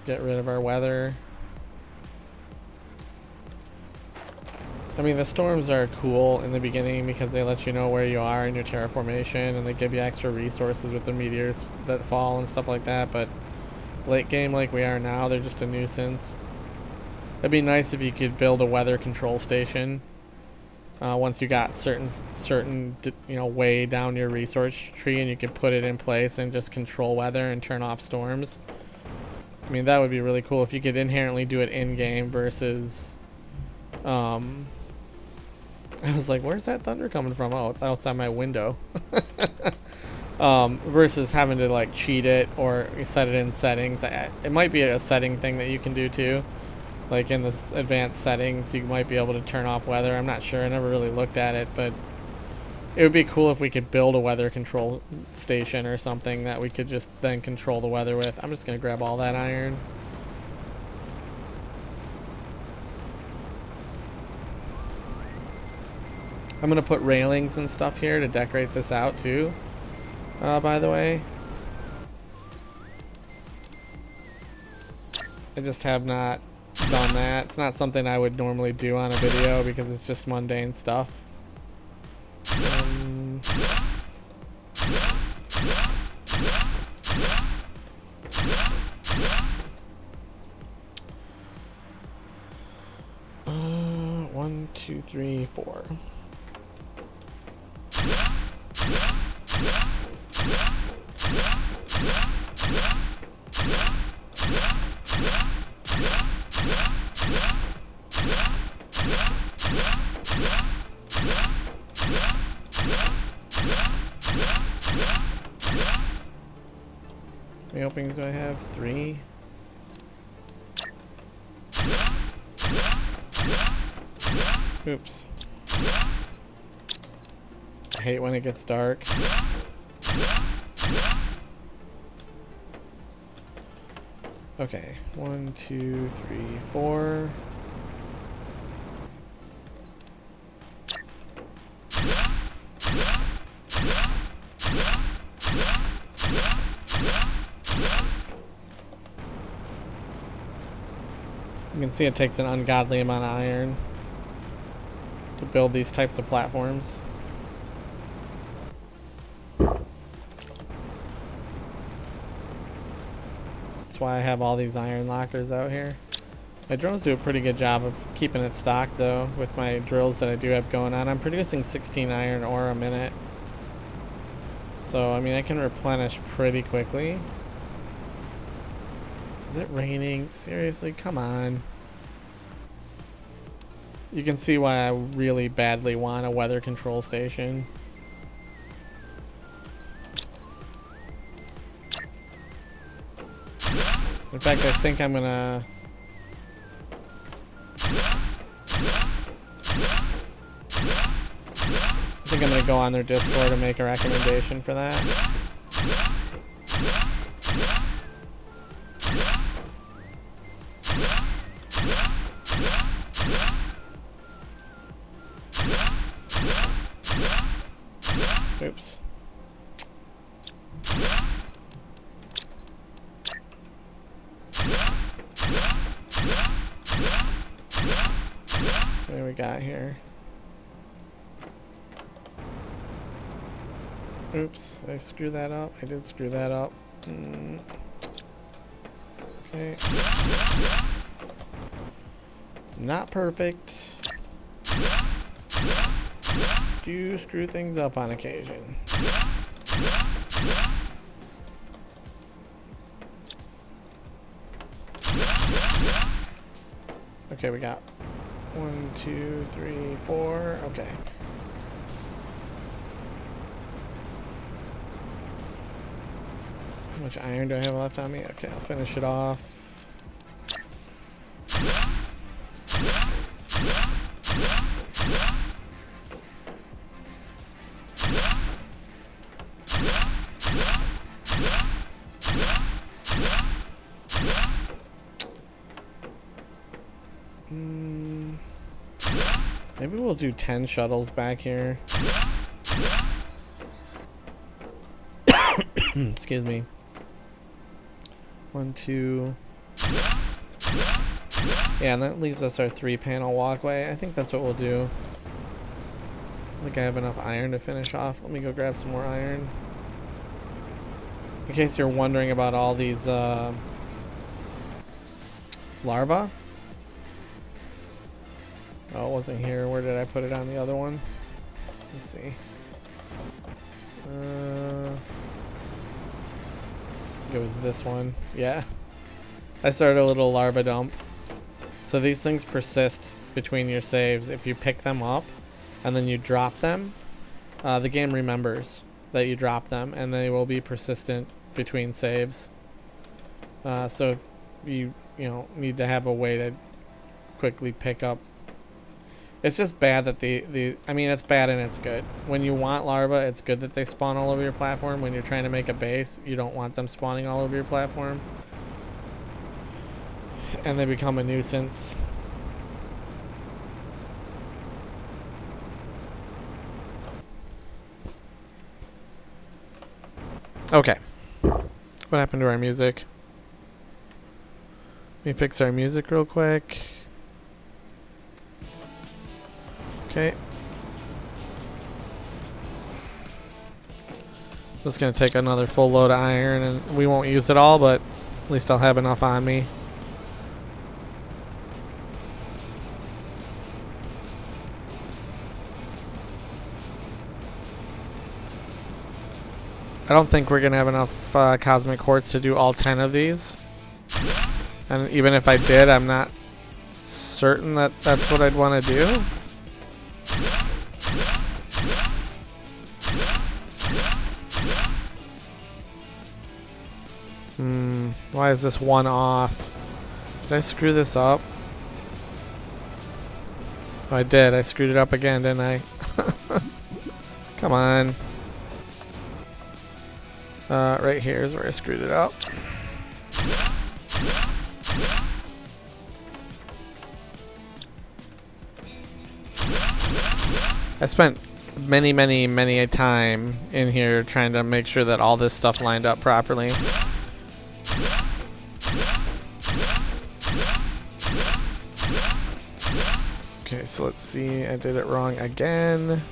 Get rid of our weather. I mean, the storms are cool in the beginning because they let you know where you are in your terraformation and they give you extra resources with the meteors that fall and stuff like that, but late game like we are now, they're just a nuisance. It'd be nice if you could build a weather control station once you got certain you know, way down your resource tree, and you could put it in place and just control weather and turn off storms. I mean, that would be really cool if you could inherently do it in game versus I was like, where's that thunder coming from? Oh, it's outside my window. Versus having to like cheat it or set it in settings. It might be a setting thing that you can do too. Like in this advanced settings, you might be able to turn off weather. I'm not sure. I never really looked at it, but it would be cool if we could build a weather control station or something that we could just then control the weather with. I'm just going to grab all that iron. I'm going to put railings and stuff here to decorate this out too, by the way. I just have not done that. It's not something I would normally do on a video because it's just mundane stuff. 1, 2, 3, 4. How many openings do I have? 3. Oops. I hate when it gets dark. Okay, 1, 2, 3, 4. You can see it takes an ungodly amount of iron to build these types of platforms. That's why I have all these iron lockers out here. My drones do a pretty good job of keeping it stocked though with my drills that I do have going on. I'm producing 16 iron ore a minute. So, I mean, I can replenish pretty quickly. Is it raining? Seriously? Come on. You can see why I really badly want a weather control station. In fact, I think I'm gonna... go on their Discord and make a recommendation for that. we got here? Oops, did I screw that up? I did screw that up. Okay. Not perfect. Do screw things up on occasion. Okay, we got 1, 2, 3, 4. Okay. How much iron do I have left on me? Okay, I'll finish it off. Maybe we'll do 10 shuttles back here. Excuse me. 1, 2. Yeah, and that leaves us our 3-panel walkway. I think that's what we'll do. I think I have enough iron to finish off. Let me go grab some more iron. In case you're wondering about all these larvae. Oh, it wasn't here. Where did I put it on the other one? Let's see. I think it was this one. Yeah. I started a little larva dump. So these things persist between your saves. If you pick them up and then you drop them, the game remembers that you dropped them, and they will be persistent between saves. So if you need to have a way to quickly pick up. It's just bad that I mean, it's bad and it's good. When you want larvae, it's good that they spawn all over your platform. When you're trying to make a base, you don't want them spawning all over your platform. And they become a nuisance. Okay. What happened to our music? Let me fix our music real quick. Okay. Just gonna take another full load of iron, and we won't use it all, but at least I'll have enough on me. I don't think we're gonna have enough cosmic quartz to do all 10 of these. And even if I did, I'm not certain that that's what I'd want to do. Why is this one off? Did I screw this up? Oh, I did. I screwed it up again, didn't I? Come on. Right here is where I screwed it up. I spent many a time in here trying to make sure that all this stuff lined up properly. Okay, so let's see. I did it wrong again.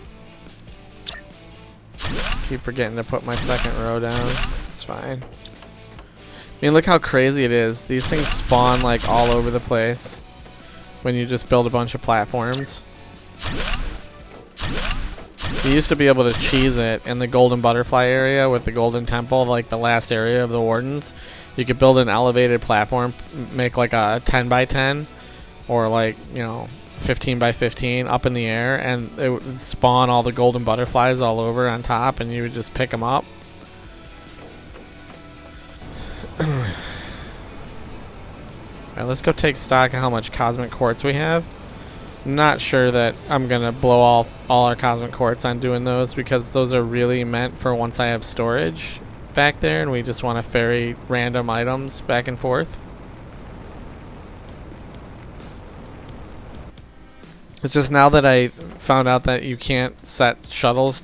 Keep forgetting to put my second row down. It's fine. I mean, look how crazy it is. These things spawn like all over the place when you just build a bunch of platforms. You used to be able to cheese it in the golden butterfly area with the golden temple, like the last area of the wardens. You could build an elevated platform, make like a 10 by 10 or like, 15 by 15 up in the air, and it would spawn all the golden butterflies all over on top, and you would just pick them up. Alright, let's go take stock of how much cosmic quartz we have. I'm not sure that I'm gonna blow all our cosmic quartz on doing those, because those are really meant for once I have storage back there and we just want to ferry random items back and forth. It's just now that I found out that you can't set shuttles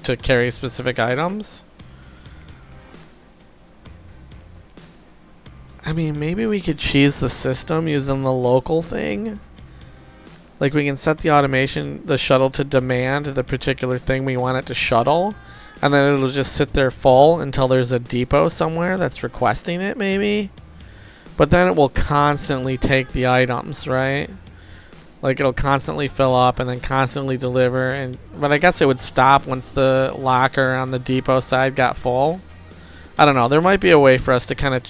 to carry specific items. I mean, maybe we could cheese the system using the local thing. Like we can set the automation, the shuttle to demand the particular thing we want it to shuttle, and then it'll just sit there full until there's a depot somewhere that's requesting it maybe. But then it will constantly take the items, right? Like it'll constantly fill up and then constantly deliver, but I guess it would stop once the locker on the depot side got full. I don't know. There might be a way for us to kind of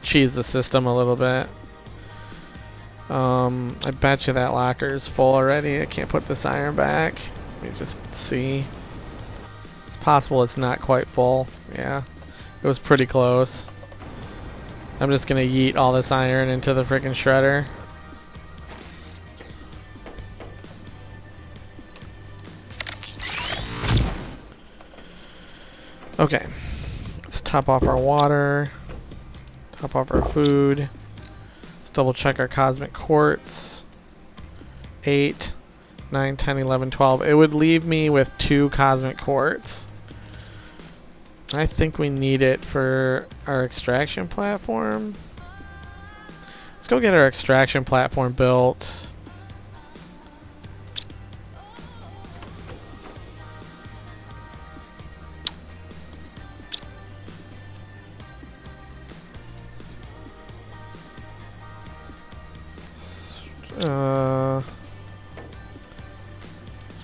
cheese the system a little bit. I bet you that locker is full already. I can't put this iron back. Let me just see. It's possible it's not quite full. Yeah, it was pretty close. I'm just gonna yeet all this iron into the freaking shredder. Okay, let's top off our water, top off our food. Let's double check our cosmic quartz. 8, 9, 10, 11, 12. It would leave me with 2 cosmic quartz. I think we need it for our extraction platform. Let's go get our extraction platform built.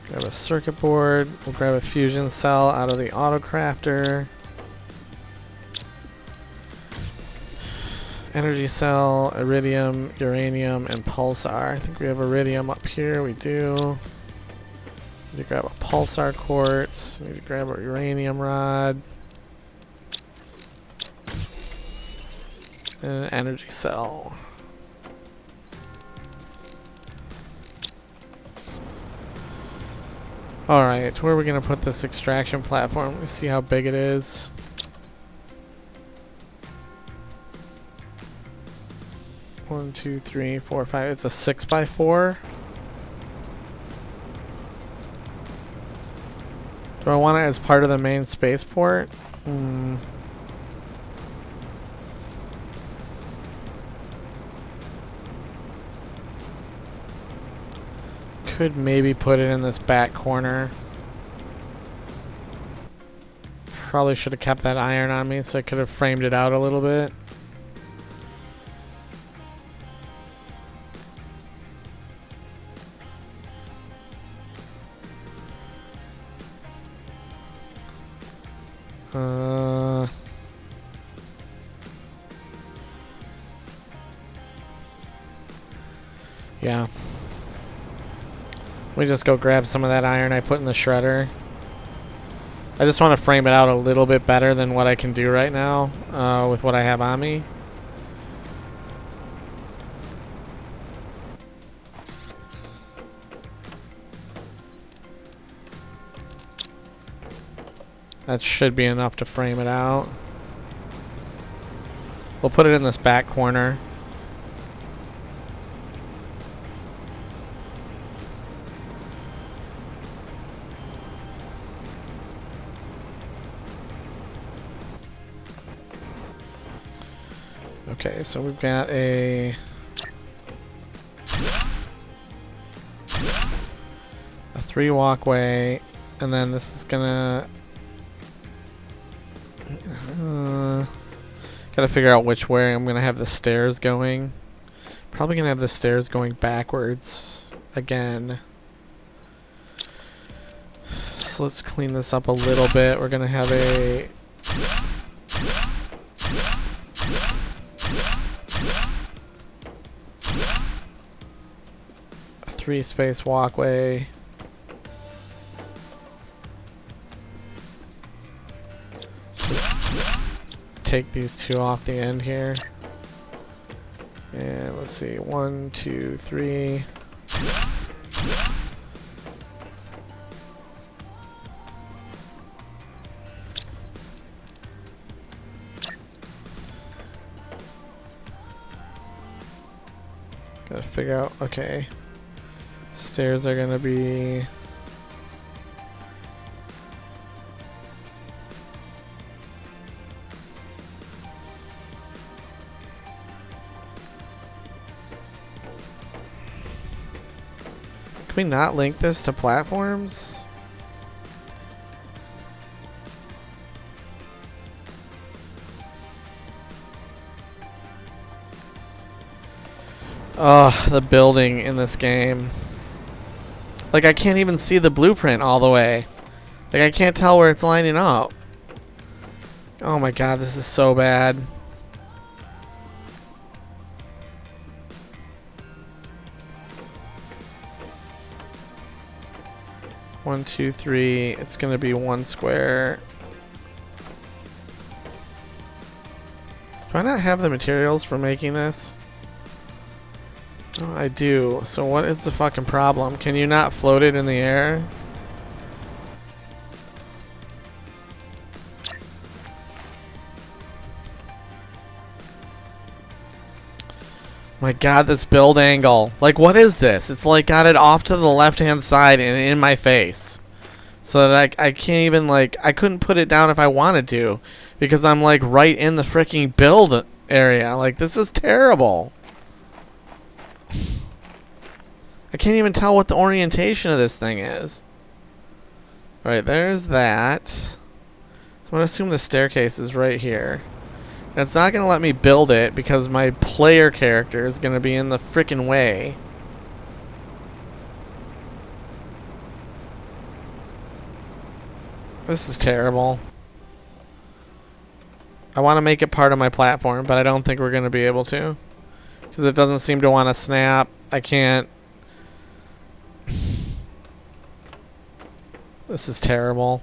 Grab a circuit board. We'll grab a fusion cell out of the auto crafter. Energy cell, iridium, uranium, and pulsar. I think we have iridium up here. We do. Need to grab a pulsar quartz. Need to grab a uranium rod. And an energy cell. Alright, where are we going to put this extraction platform? Let me see how big it is. One, two, three, four, five. It's a 6x4. Do I want it as part of the main spaceport? Could maybe put it in this back corner. Probably should have kept that iron on me so I could have framed it out a little bit. Yeah. Let me just go grab some of that iron I put in the shredder. I just want to frame it out a little bit better than what I can do right now with what I have on me. That should be enough to frame it out. We'll put it in this back corner. Okay, so we've got a three walkway, and then this is gonna gotta figure out which way I'm gonna have the stairs going. Probably gonna have the stairs going backwards again. So let's clean this up a little bit. We're gonna have a three-space walkway. Take these two off the end here. And let's see, 1, 2, 3. Gotta figure out, okay. Stairs are gonna be we not link this to platforms? Oh, the building in this game. Like, I can't even see the blueprint all the way. Like, I can't tell where it's lining up. Oh my god, this is so bad. One, two, three. It's gonna be one square. Do I not have the materials for making this? Oh, I do. So what is the fucking problem? Can you not float it in the air? My god, this build angle. Like, what is this? It's like got it off to the left-hand side and in my face. So that I can't even, like, I couldn't put it down if I wanted to. Because I'm, like, right in the freaking build area. Like, this is terrible. I can't even tell what the orientation of this thing is. Alright, there's that. So I'm going to assume the staircase is right here. And it's not going to let me build it because my player character is going to be in the frickin' way. This is terrible. I want to make it part of my platform, but I don't think we're going to be able to. Because it doesn't seem to want to snap. I can't. This is terrible.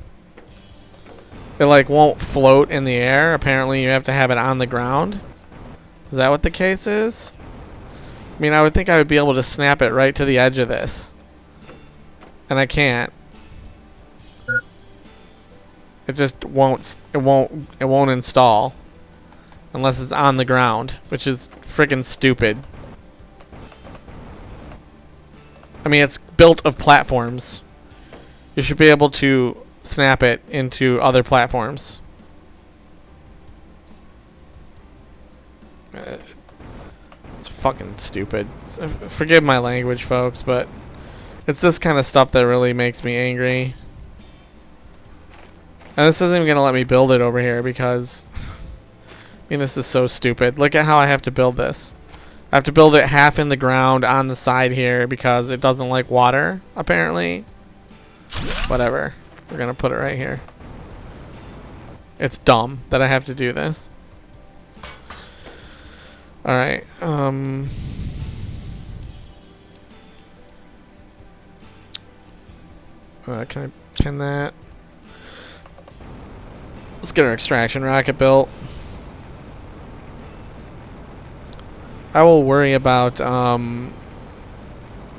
It like won't float in the air. Apparently you have to have it on the ground. Is that what the case is? I mean, I would think I would be able to snap it right to the edge of this. And I can't. It just won't install. Unless it's on the ground, which is friggin' stupid. I mean, it's built of platforms. You should be able to snap it into other platforms. It's fucking stupid. Forgive my language, folks, but it's this kind of stuff that really makes me angry. And this isn't even going to let me build it over here because, I mean, this is so stupid. Look at how I have to build this. I have to build it half in the ground on the side here because it doesn't like water, apparently. Whatever. We're going to put it right here. It's dumb that I have to do this. Alright. Can I pin that? Let's get our extraction rocket built. I will worry about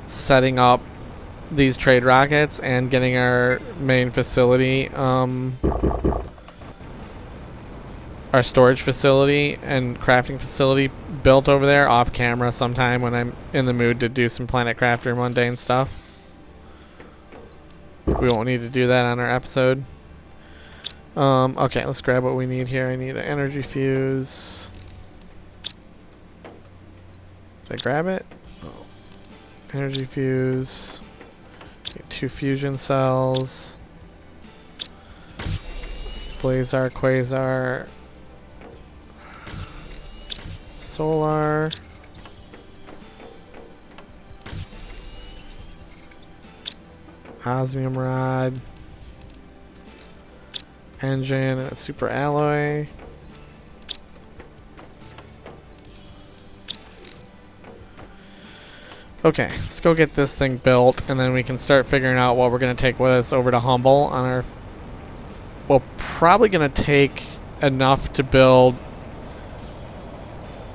setting up these trade rockets and getting our main facility, our storage facility and crafting facility built over there off camera sometime when I'm in the mood to do some Planet Crafter mundane stuff. We won't need to do that on our episode. Okay, let's grab what we need here. I need an energy fuse. Did I grab it? Oh. Energy fuse. Get 2 fusion cells. Blazar, quasar. Solar. Osmium rod. Engine and a super alloy. Okay, let's go get this thing built and then we can start figuring out what we're going to take with us over to Humble on our... We're probably going to take enough to build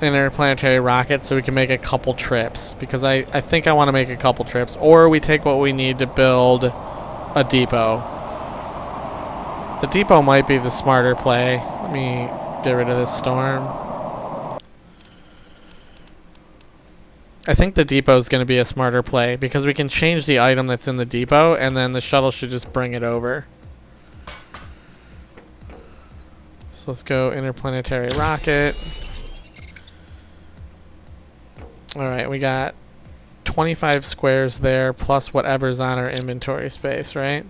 an interplanetary rocket so we can make a couple trips. Because I think I want to make a couple trips. Or we take what we need to build a depot. The depot might be the smarter play. Let me get rid of this storm. I think the depot is going to be a smarter play because we can change the item that's in the depot and then the shuttle should just bring it over. So let's go interplanetary rocket. Alright, we got 25 squares there plus whatever's on our inventory space, right?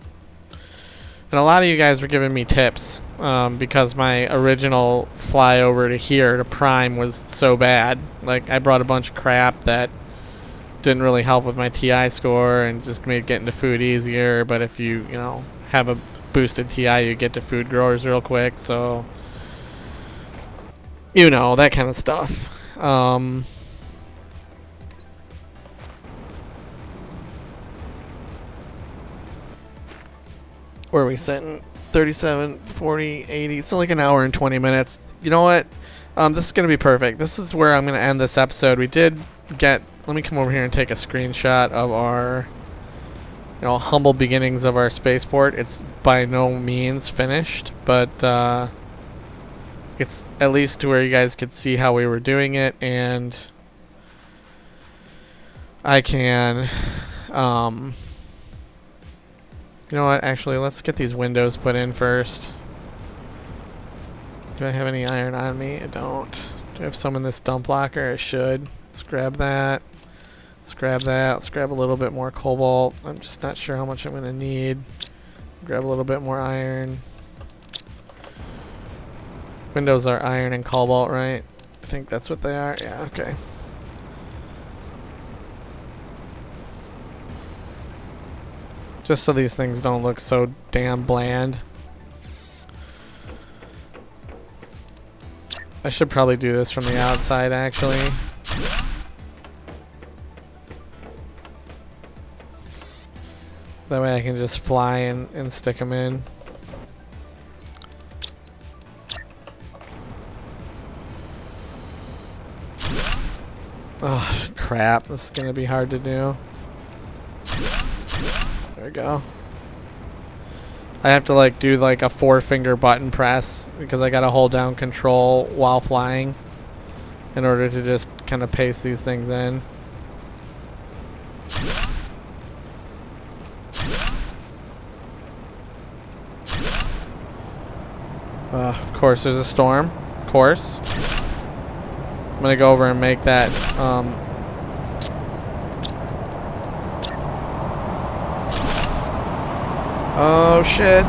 And a lot of you guys were giving me tips because my original fly over to here to Prime was so bad. Like, I brought a bunch of crap that didn't really help with my TI score and just made getting to food easier. But if you know, have a boosted TI, you get to food growers real quick. So, you know, that kind of stuff. Where are we sitting? 37, 40, 80. It's only like an hour and 20 minutes. You know what? This is going to be perfect. This is where I'm going to end this episode. We did get... Let me come over here and take a screenshot of our, you know, humble beginnings of our spaceport. It's by no means finished, but it's at least to where you guys could see how we were doing it, and I can... you know what, actually, let's get these windows put in first. Do I have any iron on me? I don't. Do I have some in this dump locker? I should. Let's grab that. Let's grab that. Let's grab a little bit more cobalt. I'm just not sure how much I'm going to need. Grab a little bit more iron. Windows are iron and cobalt, right? I think that's what they are. Yeah, okay. Just so these things don't look so damn bland. I should probably do this from the outside, actually. That way I can just fly and stick them in. Oh, crap. This is going to be hard to do. There we go. I have to like do like a 4-finger button press because I gotta hold down control while flying in order to just kind of paste these things in. Of course there's a storm. Of course. I'm gonna go over and make that oh shit.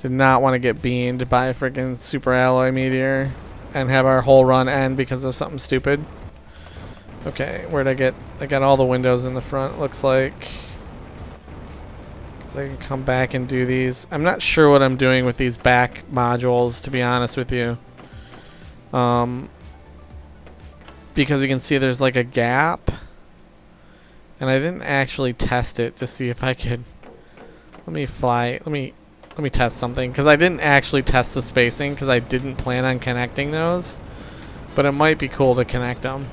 Did not want to get beamed by a freaking super alloy meteor and have our whole run end because of something stupid. Okay, where'd I get? I got all the windows in the front, looks like. So I can come back and do these. I'm not sure what I'm doing with these back modules, to be honest with you. Because you can see there's like a gap, and I didn't actually test it to see if I could. Let me test something, because I didn't actually test the spacing because I didn't plan on connecting those, but it might be cool to connect them.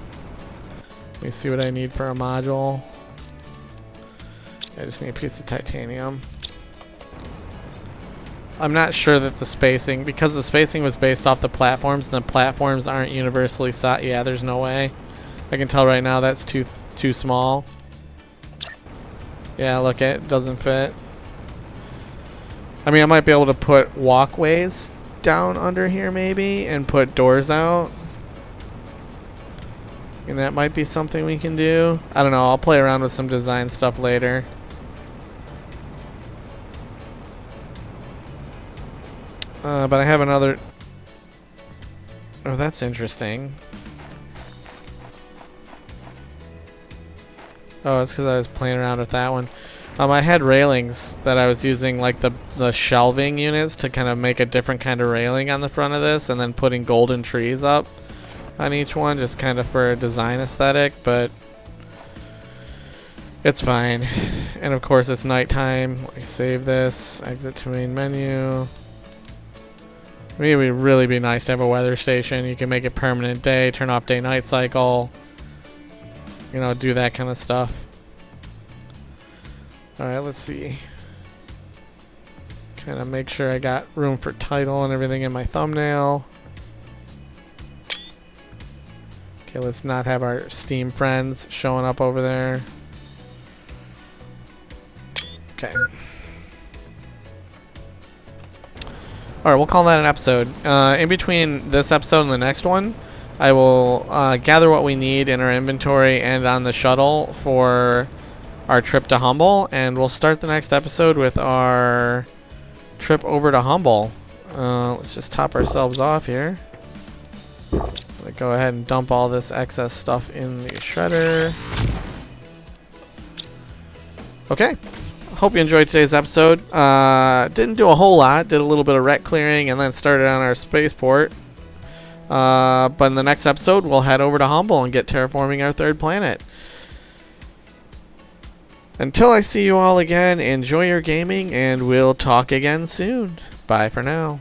Let me see what I need for a module. I just need a piece of titanium. I'm not sure that the spacing, because the spacing was based off the platforms, and the platforms aren't universally set. Yeah, there's no way. I can tell right now that's too small. Yeah, look, it doesn't fit. I mean, I might be able to put walkways down under here maybe, and put doors out. And that might be something we can do. I don't know, I'll play around with some design stuff later. But I have another... Oh, that's interesting. Oh, it's because I was playing around with that one. I had railings that I was using, like the shelving units, to kind of make a different kind of railing on the front of this, and then putting golden trees up on each one, just kind of for a design aesthetic, but it's fine. And of course it's nighttime. I save this, exit to main menu. It would really be nice to have a weather station. You can make it permanent day, turn off day-night cycle, you know, do that kind of stuff. Alright, let's see. Kind of make sure I got room for title and everything in my thumbnail. Okay, let's not have our Steam friends showing up over there. Okay. All right, we'll call that an episode. In between this episode and the next one, I will gather what we need in our inventory and on the shuttle for our trip to Humble, and we'll start the next episode with our trip over to Humble. Let's just top ourselves off here. Go ahead and dump all this excess stuff in the shredder. Okay. Hope you enjoyed today's episode. Didn't do a whole lot. Did a little bit of wreck clearing and then started on our spaceport. But in the next episode, we'll head over to Humble and get terraforming our third planet. Until I see you all again, enjoy your gaming, and we'll talk again soon. Bye for now.